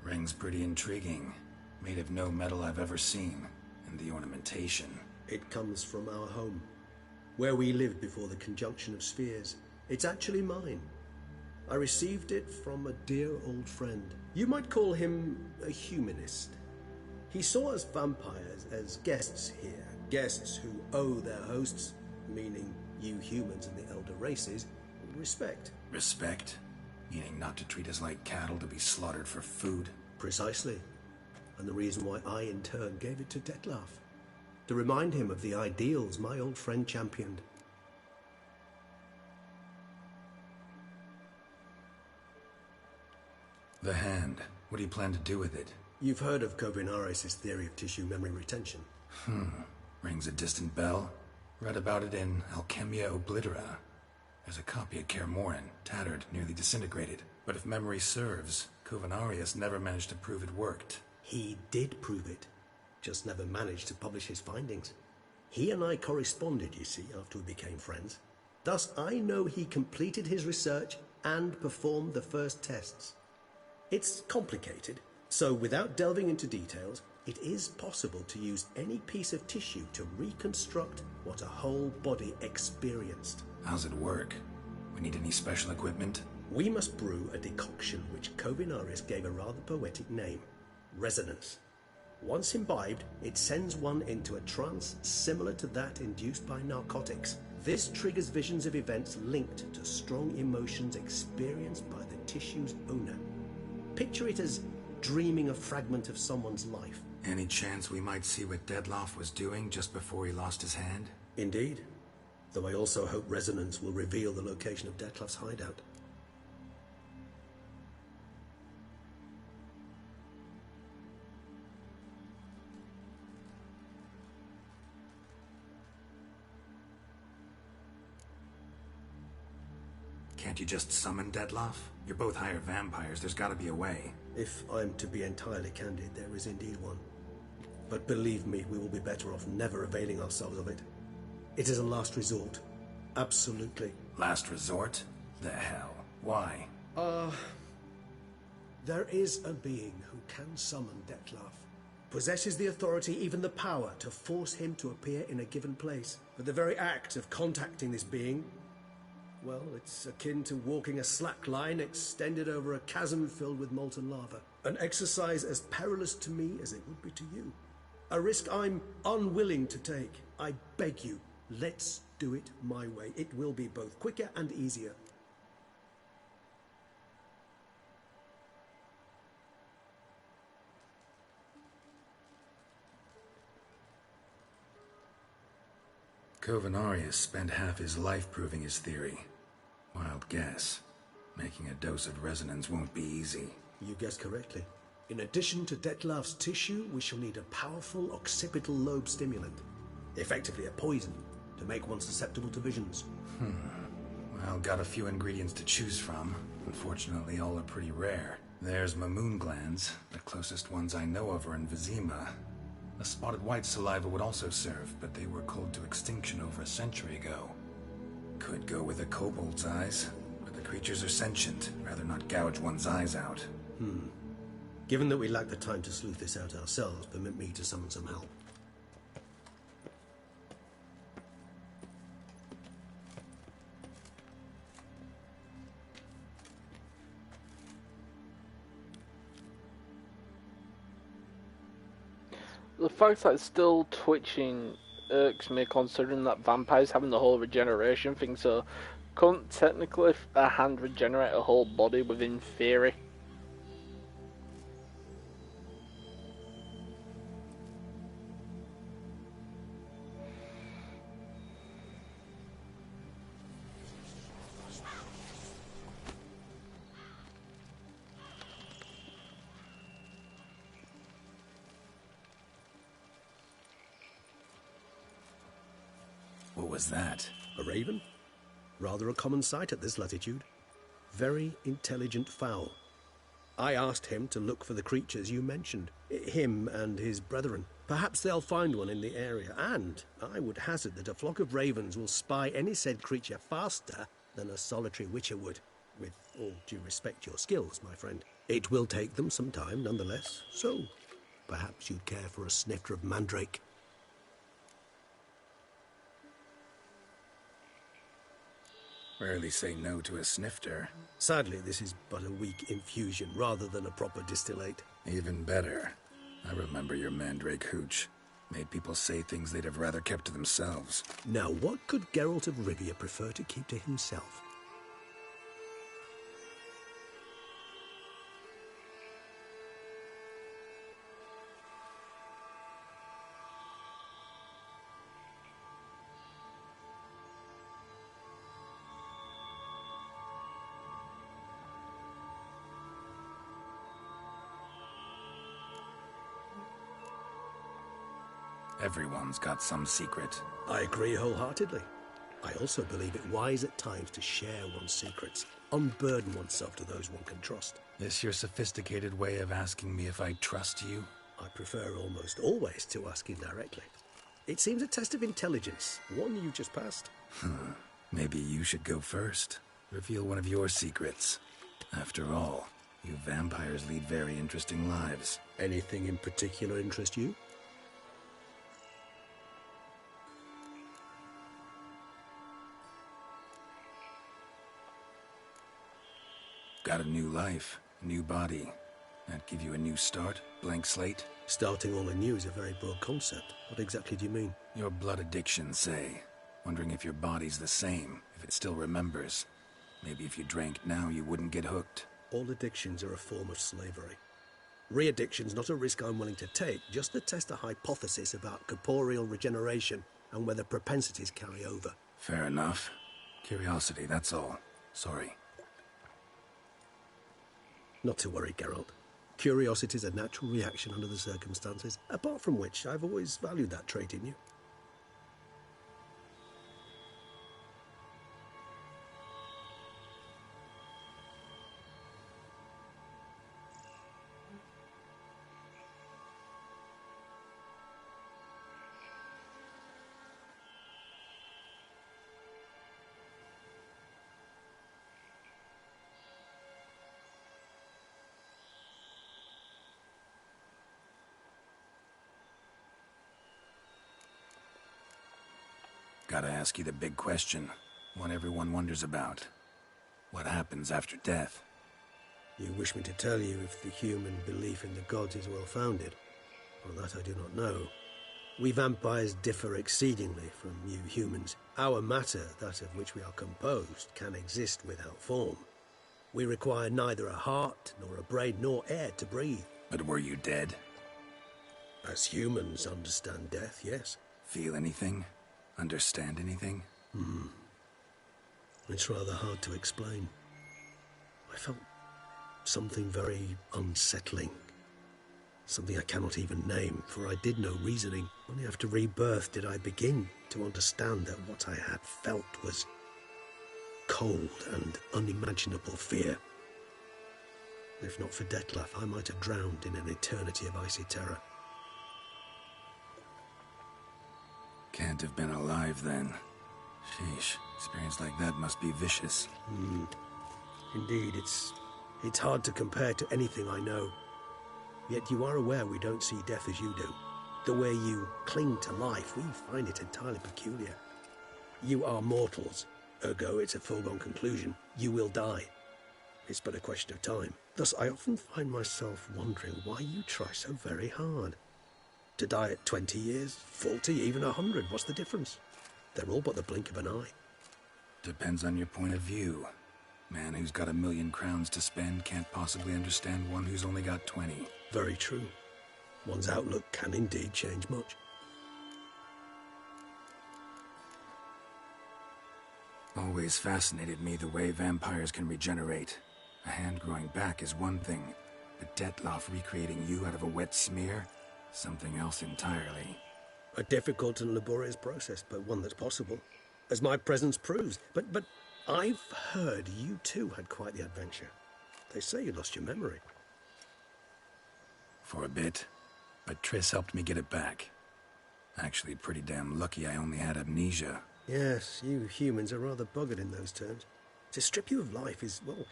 Ring's pretty intriguing. Made of no metal I've ever seen. And the ornamentation. It comes from our home, where we lived before the conjunction of spheres. It's actually mine. I received it from a dear old friend. You might call him a humanist. He saw us vampires as guests here, guests who owe their hosts, meaning you humans and the elder races, respect. Respect? Meaning not to treat us like cattle to be slaughtered for food? Precisely. And the reason why I, in turn, gave it to Dettlaff. To remind him of the ideals my old friend championed. The hand. What do you plan to do with it? You've heard of Kovinaris' theory of tissue memory retention. Rings a distant bell. Read about it in Alchemia Oblitera. There's a copy at Kaer Morhen, tattered, nearly disintegrated. But if memory serves, Kovinaris never managed to prove it worked. He did prove it, just never managed to publish his findings. He and I corresponded, you see, after we became friends. Thus, I know he completed his research and performed the first tests. It's complicated, so without delving into details, it is possible to use any piece of tissue to reconstruct what a whole body experienced. How's it work? We need any special equipment? We must brew a decoction which Kovinaris gave a rather poetic name. Resonance. Once imbibed, it sends one into a trance similar to that induced by narcotics. This triggers visions of events linked to strong emotions experienced by the tissue's owner. Picture it as dreaming a fragment of someone's life. Any chance we might see what Dettlaff was doing just before he lost his hand? Indeed. Though I also hope resonance will reveal the location of Dettlaff's hideout. Can't you just summon Dettlaff? You're both hired vampires, there's gotta be a way. If I'm to be entirely candid, there is indeed one. But believe me, we will be better off never availing ourselves of it. It is a last resort. Absolutely. Last resort? The hell? Why? There is a being who can summon Dettlaff. Possesses the authority, even the power, to force him to appear in a given place. But the very act of contacting this being, well, it's akin to walking a slack line extended over a chasm filled with molten lava. An exercise as perilous to me as it would be to you. A risk I'm unwilling to take. I beg you, let's do it my way. It will be both quicker and easier. Kovinaris spent half his life proving his theory. Wild guess. Making a dose of resonance won't be easy. You guessed correctly. In addition to Dettlaff's tissue, we shall need a powerful occipital lobe stimulant. Effectively a poison, to make one susceptible to visions. Well, got a few ingredients to choose from. Unfortunately, all are pretty rare. There's Mamoon glands. The closest ones I know of are in Vizima. A spotted white saliva would also serve, but they were cold to extinction over a century ago. Could go with a kobold's eyes, but the creatures are sentient. Rather not gouge one's eyes out. Given that we lack the time to sleuth this out ourselves, permit me to summon some help. The fact that it's still twitching irks me, considering that vampires having the whole regeneration thing, so couldn't technically a hand regenerate a whole body within theory? was that? A raven? Rather a common sight at this latitude. Very intelligent fowl. I asked him to look for the creatures you mentioned. Him and his brethren. Perhaps they'll find one in the area, and I would hazard that a flock of ravens will spy any said creature faster than a solitary witcher would. With all due respect to your skills, my friend. It will take them some time, nonetheless, so perhaps you'd care for a snifter of mandrake. Rarely say no to a snifter. Sadly, this is but a weak infusion rather than a proper distillate. Even better. I remember your mandrake hooch. Made people say things they'd have rather kept to themselves. Now, what could Geralt of Rivia prefer to keep to himself? Everyone's got some secret. I agree wholeheartedly. I also believe it wise at times to share one's secrets, unburden oneself to those one can trust. This your sophisticated way of asking me if I trust you? I prefer almost always to ask indirectly. It seems a test of intelligence, one you just passed. Maybe you should go first. Reveal one of your secrets. After all, you vampires lead very interesting lives. Anything in particular interest you? Got a new life, a new body. That give you a new start, blank slate? Starting all anew is a very broad concept. What exactly do you mean? Your blood addiction, say. Wondering if your body's the same, if it still remembers. Maybe if you drank now, you wouldn't get hooked. All addictions are a form of slavery. Re-addiction's not a risk I'm willing to take, just to test a hypothesis about corporeal regeneration and whether propensities carry over. Fair enough. Curiosity, that's all. Sorry. Not to worry, Geralt. Curiosity is a natural reaction under the circumstances, apart from which I've always valued that trait in you. Gotta ask you the big question, one everyone wonders about. What happens after death? You wish me to tell you if the human belief in the gods is well-founded? Well, that I do not know. We vampires differ exceedingly from you humans. Our matter, that of which we are composed, can exist without form. We require neither a heart, nor a brain, nor air to breathe. But were you dead? As humans understand death, yes. Feel anything? Understand anything? It's rather hard to explain. I felt something very unsettling. Something I cannot even name, for I did no reasoning. Only after rebirth did I begin to understand that what I had felt was cold and unimaginable fear. If not for Dettlaff, I might have drowned in an eternity of icy terror. Can't have been alive then. Sheesh, experience like that must be vicious. Indeed, it's hard to compare to anything I know. Yet you are aware we don't see death as you do. The way you cling to life, we find it entirely peculiar. You are mortals, ergo it's a foregone conclusion. You will die. It's but a question of time. Thus, I often find myself wondering why you try so very hard. To die at 20 years, 40, even 100, what's the difference? They're all but the blink of an eye. Depends on your point of view. Man who's got 1,000,000 crowns to spend can't possibly understand one who's only got 20. Very true. One's outlook can indeed change much. Always fascinated me the way vampires can regenerate. A hand growing back is one thing, but Dettlaff recreating you out of a wet smear? Something else entirely. A difficult and laborious process, but one that's possible. as my presence proves. But I've heard you too had quite the adventure. They say you lost your memory. For a bit, but Triss helped me get it back. Actually, pretty damn lucky I only had amnesia. Yes, you humans are rather buggered in those terms. To strip you of life is, well,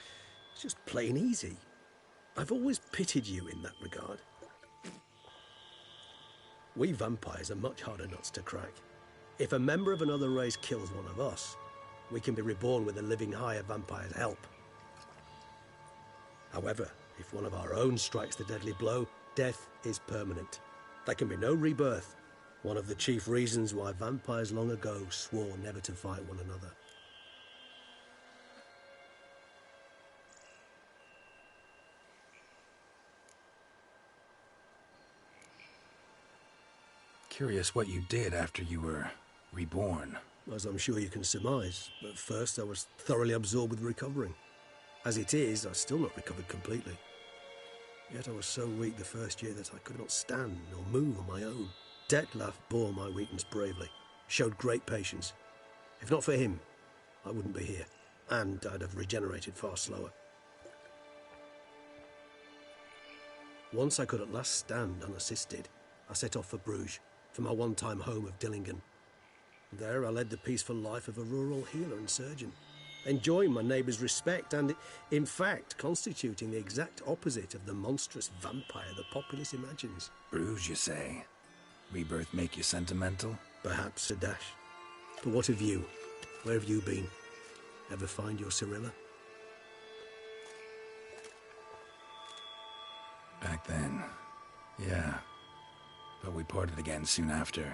it's just plain easy. I've always pitied you in that regard. We vampires are much harder nuts to crack. If a member of another race kills one of us, we can be reborn with a living higher vampire's help. However, if one of our own strikes the deadly blow, death is permanent. There can be no rebirth. One of the chief reasons why vampires long ago swore never to fight one another. Curious what you did after you were reborn. As I'm sure you can surmise, at first I was thoroughly absorbed with recovering. As it is, I've still not recovered completely. Yet I was so weak the first year that I could not stand nor move on my own. Detlef bore my weakness bravely, showed great patience. If not for him, I wouldn't be here, and I'd have regenerated far slower. Once I could at last stand unassisted, I set off for Bruges, from my one-time home of Dillingen. There I led the peaceful life of a rural healer and surgeon, enjoying my neighbours' respect and, in fact, constituting the exact opposite of the monstrous vampire the populace imagines. Bruges, you say? Rebirth make you sentimental? Perhaps a dash. But what of you? Where have you been? Ever find your Cyrilla? Back then, yeah. But we parted again soon after.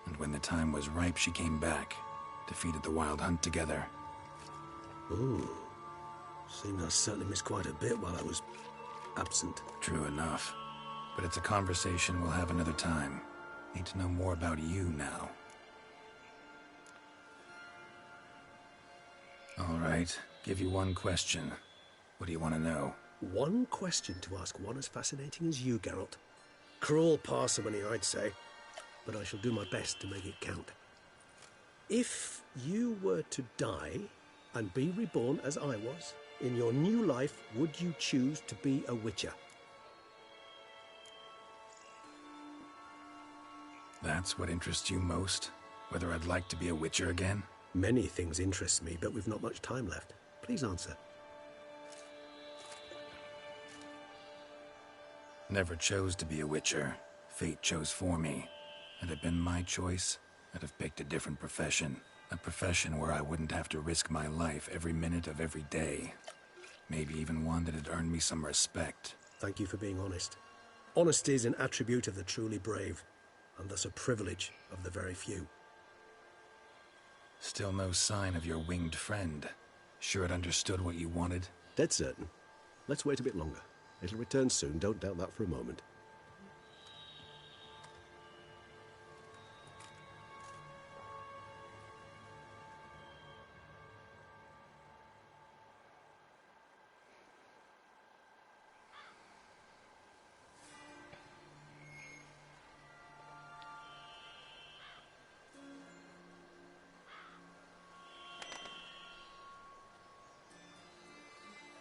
And when the time was ripe, she came back. Defeated the Wild Hunt together. Ooh. Seems I certainly missed quite a bit while I was absent. True enough. But it's a conversation we'll have another time. Need to know more about you now. All right. Give you one question. What do you want to know? One question to ask one as fascinating as you, Geralt. Cruel parsimony, I'd say. But I shall do my best to make it count. If you were to die and be reborn as I was, in your new life, would you choose to be a witcher? That's what interests you most? Whether I'd like to be a witcher again? Many things interest me, but we've not much time left. Please answer. Never chose to be a witcher. Fate chose for me. Had it been my choice, I'd have picked a different profession. A profession where I wouldn't have to risk my life every minute of every day. Maybe even one that had earned me some respect. Thank you for being honest. Honesty is an attribute of the truly brave, and thus a privilege of the very few. Still no sign of your winged friend. Sure it understood what you wanted? Dead certain. Let's wait a bit longer. It'll return soon, don't doubt that for a moment.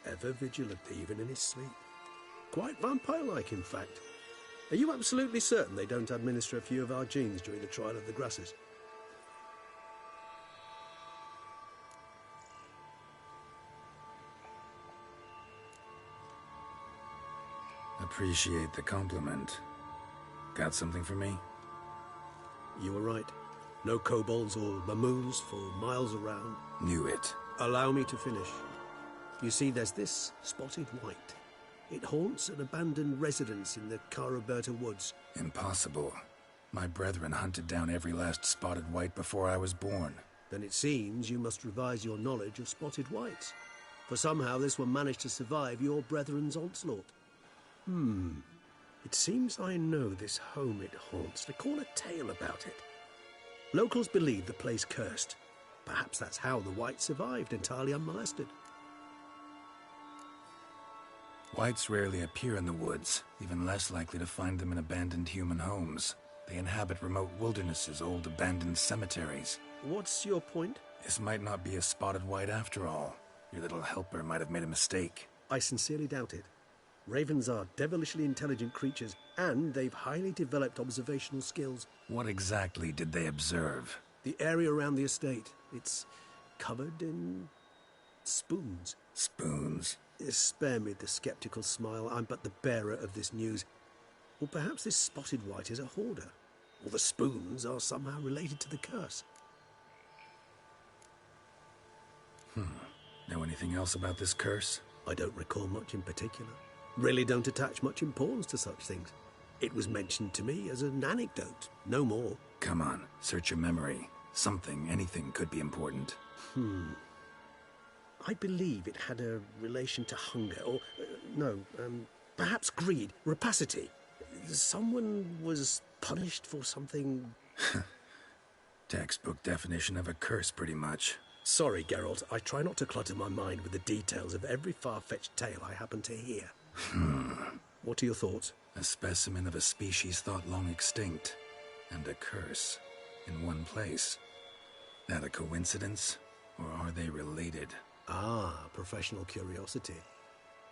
Ever vigilant, even in his sleep. Quite vampire-like, in fact. Are you absolutely certain they don't administer a few of our genes during the trial of the grasses? Appreciate the compliment. Got something for me? You were right. No kobolds or mamoons for miles around. Knew it. Allow me to finish. You see, there's this spotted white. It haunts an abandoned residence in the Caraberta woods. Impossible. My brethren hunted down every last spotted white before I was born. Then it seems you must revise your knowledge of spotted whites. For somehow this one managed to survive your brethren's onslaught. It seems I know this home it haunts. They call a tale about it. Locals believe the place cursed. Perhaps that's how the whites survived entirely unmolested. Whites rarely appear in the woods, even less likely to find them in abandoned human homes. They inhabit remote wildernesses, old abandoned cemeteries. What's your point? This might not be a spotted white after all. Your little helper might have made a mistake. I sincerely doubt it. Ravens are devilishly intelligent creatures, and they've highly developed observational skills. What exactly did they observe? The area around the estate. It's covered in spoons. Spoons? Spare me the skeptical smile. I'm but the bearer of this news. Or perhaps this spotted white is a hoarder. Or the spoons are somehow related to the curse. Know anything else about this curse? I don't recall much in particular. Really don't attach much importance to such things. It was mentioned to me as an anecdote, no more. Come on, search your memory. Something, anything could be important. I believe it had a relation to hunger, or, perhaps greed, rapacity. Someone was punished for something... Textbook definition of a curse, pretty much. Sorry, Geralt, I try not to clutter my mind with the details of every far-fetched tale I happen to hear. What are your thoughts? A specimen of a species thought long extinct, and a curse in one place. That a coincidence, or are they related? Ah, professional curiosity.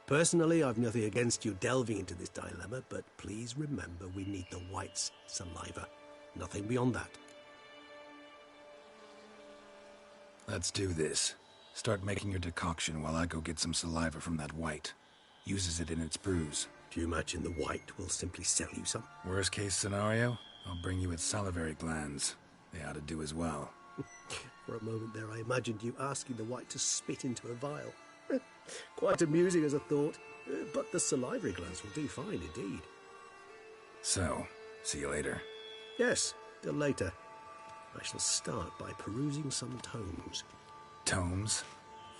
Personally, I've nothing against you delving into this dilemma, but please remember we need the white's saliva. Nothing beyond that. Let's do this. Start making your decoction while I go get some saliva from that white. Uses it in its brews. Do you imagine the white will simply sell you some? Worst case scenario, I'll bring you its salivary glands. They ought to do as well. For a moment there, I imagined you asking the white to spit into a vial. Quite amusing as a thought, but the salivary glands will do fine indeed. So, see you later. Yes, till later. I shall start by perusing some tomes. Tomes?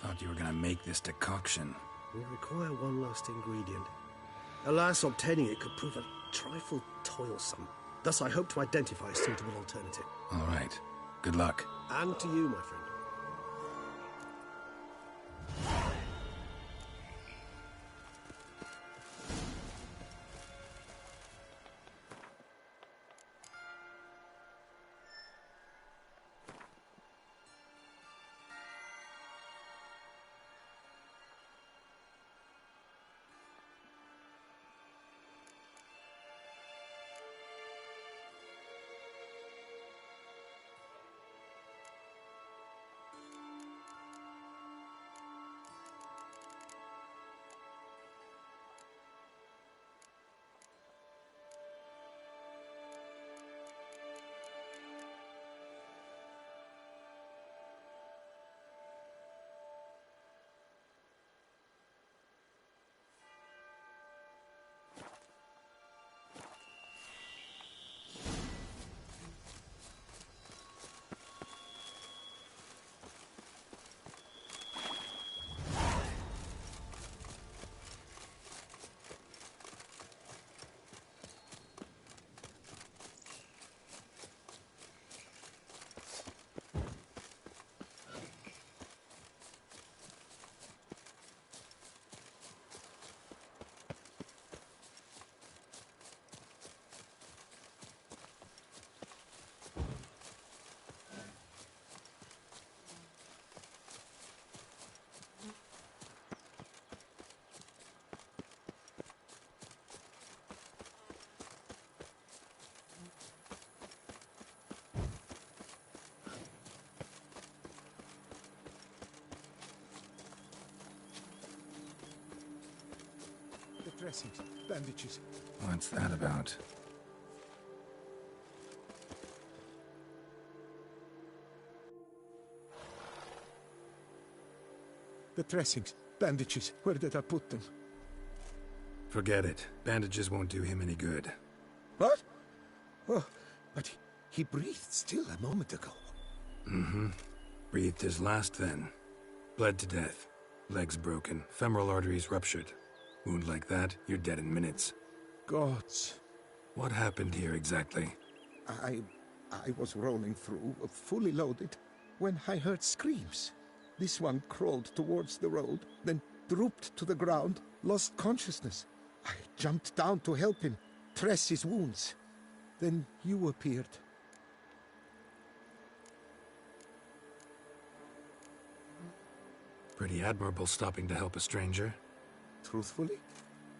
Thought you were gonna make this decoction. We require one last ingredient. Alas, obtaining it could prove a trifle toilsome. Thus, I hope to identify a suitable alternative. All right. Good luck. And to you, my friend. Dressings, bandages. What's that about? The dressings, bandages. Where did I put them? Forget it. Bandages won't do him any good. What? Oh, but he breathed still a moment ago. Mm-hmm. Breathed his last then. Bled to death. Legs broken. Femoral arteries ruptured. Wound like that, you're dead in minutes. Gods. What happened here exactly? I was rolling through, fully loaded, when I heard screams. This one crawled towards the road, then drooped to the ground, lost consciousness. I jumped down to help him, dress his wounds. Then you appeared. Pretty admirable stopping to help a stranger. Truthfully,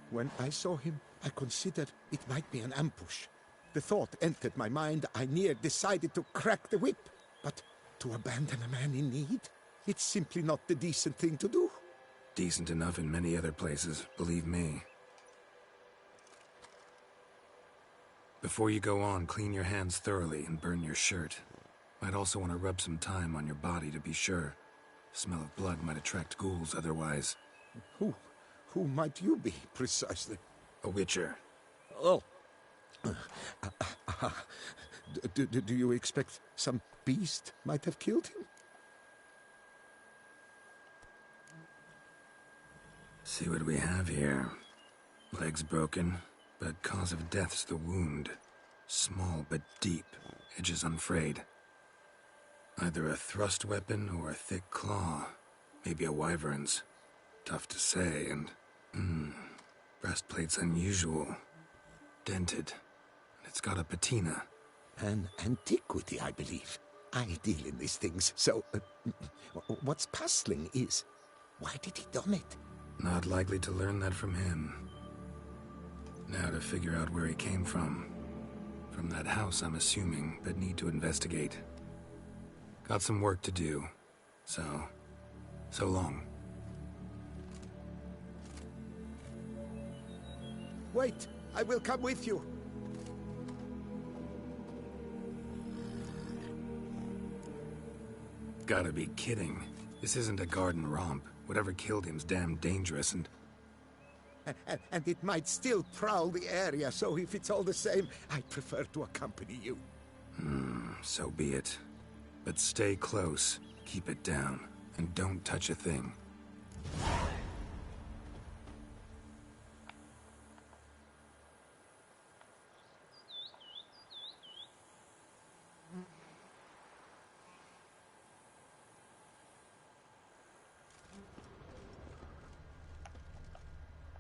when I saw him, I considered it might be an ambush. The thought entered my mind, I near decided to crack the whip. But to abandon a man in need? It's simply not the decent thing to do. Decent enough in many other places, believe me. Before you go on, clean your hands thoroughly and burn your shirt. Might also want to rub some thyme on your body to be sure. Smell of blood might attract ghouls otherwise. Who might you be, precisely? A witcher. Oh. Do you expect some beast might have killed him? See what we have here. Legs broken, but cause of death's the wound. Small but deep, edges unfrayed. Either a thrust weapon or a thick claw. Maybe a wyvern's. Tough to say, and... breastplate's unusual. Dented. And it's got a patina. An antiquity, I believe. I deal in these things, so... what's puzzling is... why did he done it? Not likely to learn that from him. Now to figure out where he came from. From that house, I'm assuming, but need to investigate. Got some work to do. So long. Wait, I will come with you. Gotta be kidding. This isn't a garden romp. Whatever killed him's damn dangerous and it might still prowl the area, so if it's all the same, I prefer to accompany you. So be it. But stay close, keep it down, and don't touch a thing.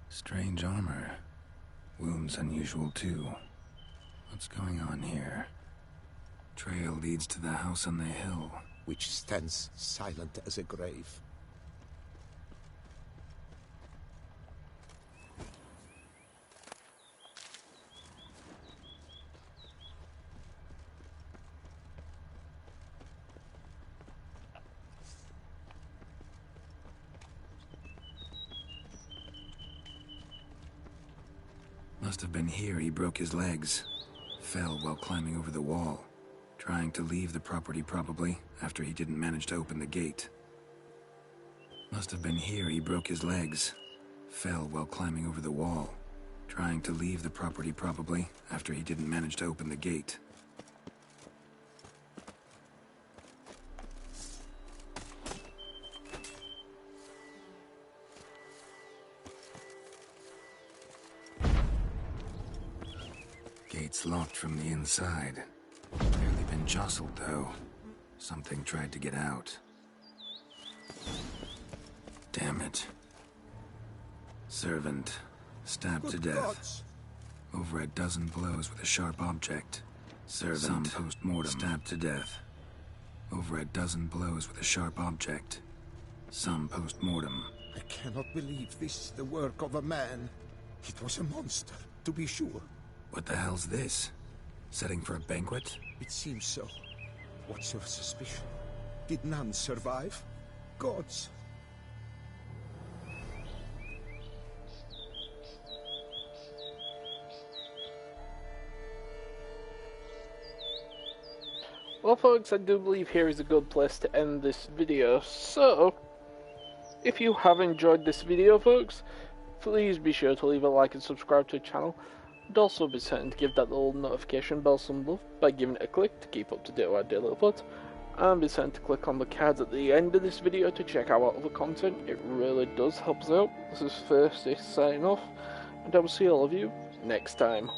Strange armor. Wounds unusual too. What's going on here? Trail leads to the house on the hill. Which stands silent as a grave. Must have been here he broke his legs. Fell while climbing over the wall. Trying to leave the property probably, after he didn't manage to open the gate. Must have been here he broke his legs. Fell while climbing over the wall. Trying to leave the property probably, after he didn't manage to open the gate. Gate's locked from the inside. Barely been jostled, though. Something tried to get out. Damn it. Servant. Stabbed to death. Gods. Over a dozen blows with a sharp object. Servant. Some post-mortem. Stabbed to death. Over a dozen blows with a sharp object. Some post-mortem. I cannot believe this is the work of a man. It was a monster, to be sure. What the hell's this? Setting for a banquet? It seems so. What's your suspicion? Did none survive? Gods. Well folks, I do believe here is a good place to end this video, so if you have enjoyed this video folks, please be sure to leave a like and subscribe to the channel, and also be certain to give that little notification bell some love by giving it a click to keep up to date with our daily uploads, and be certain to click on the cards at the end of this video to check out our other content. It really does help us out. This is Thirsty signing off, and I will see all of you next time.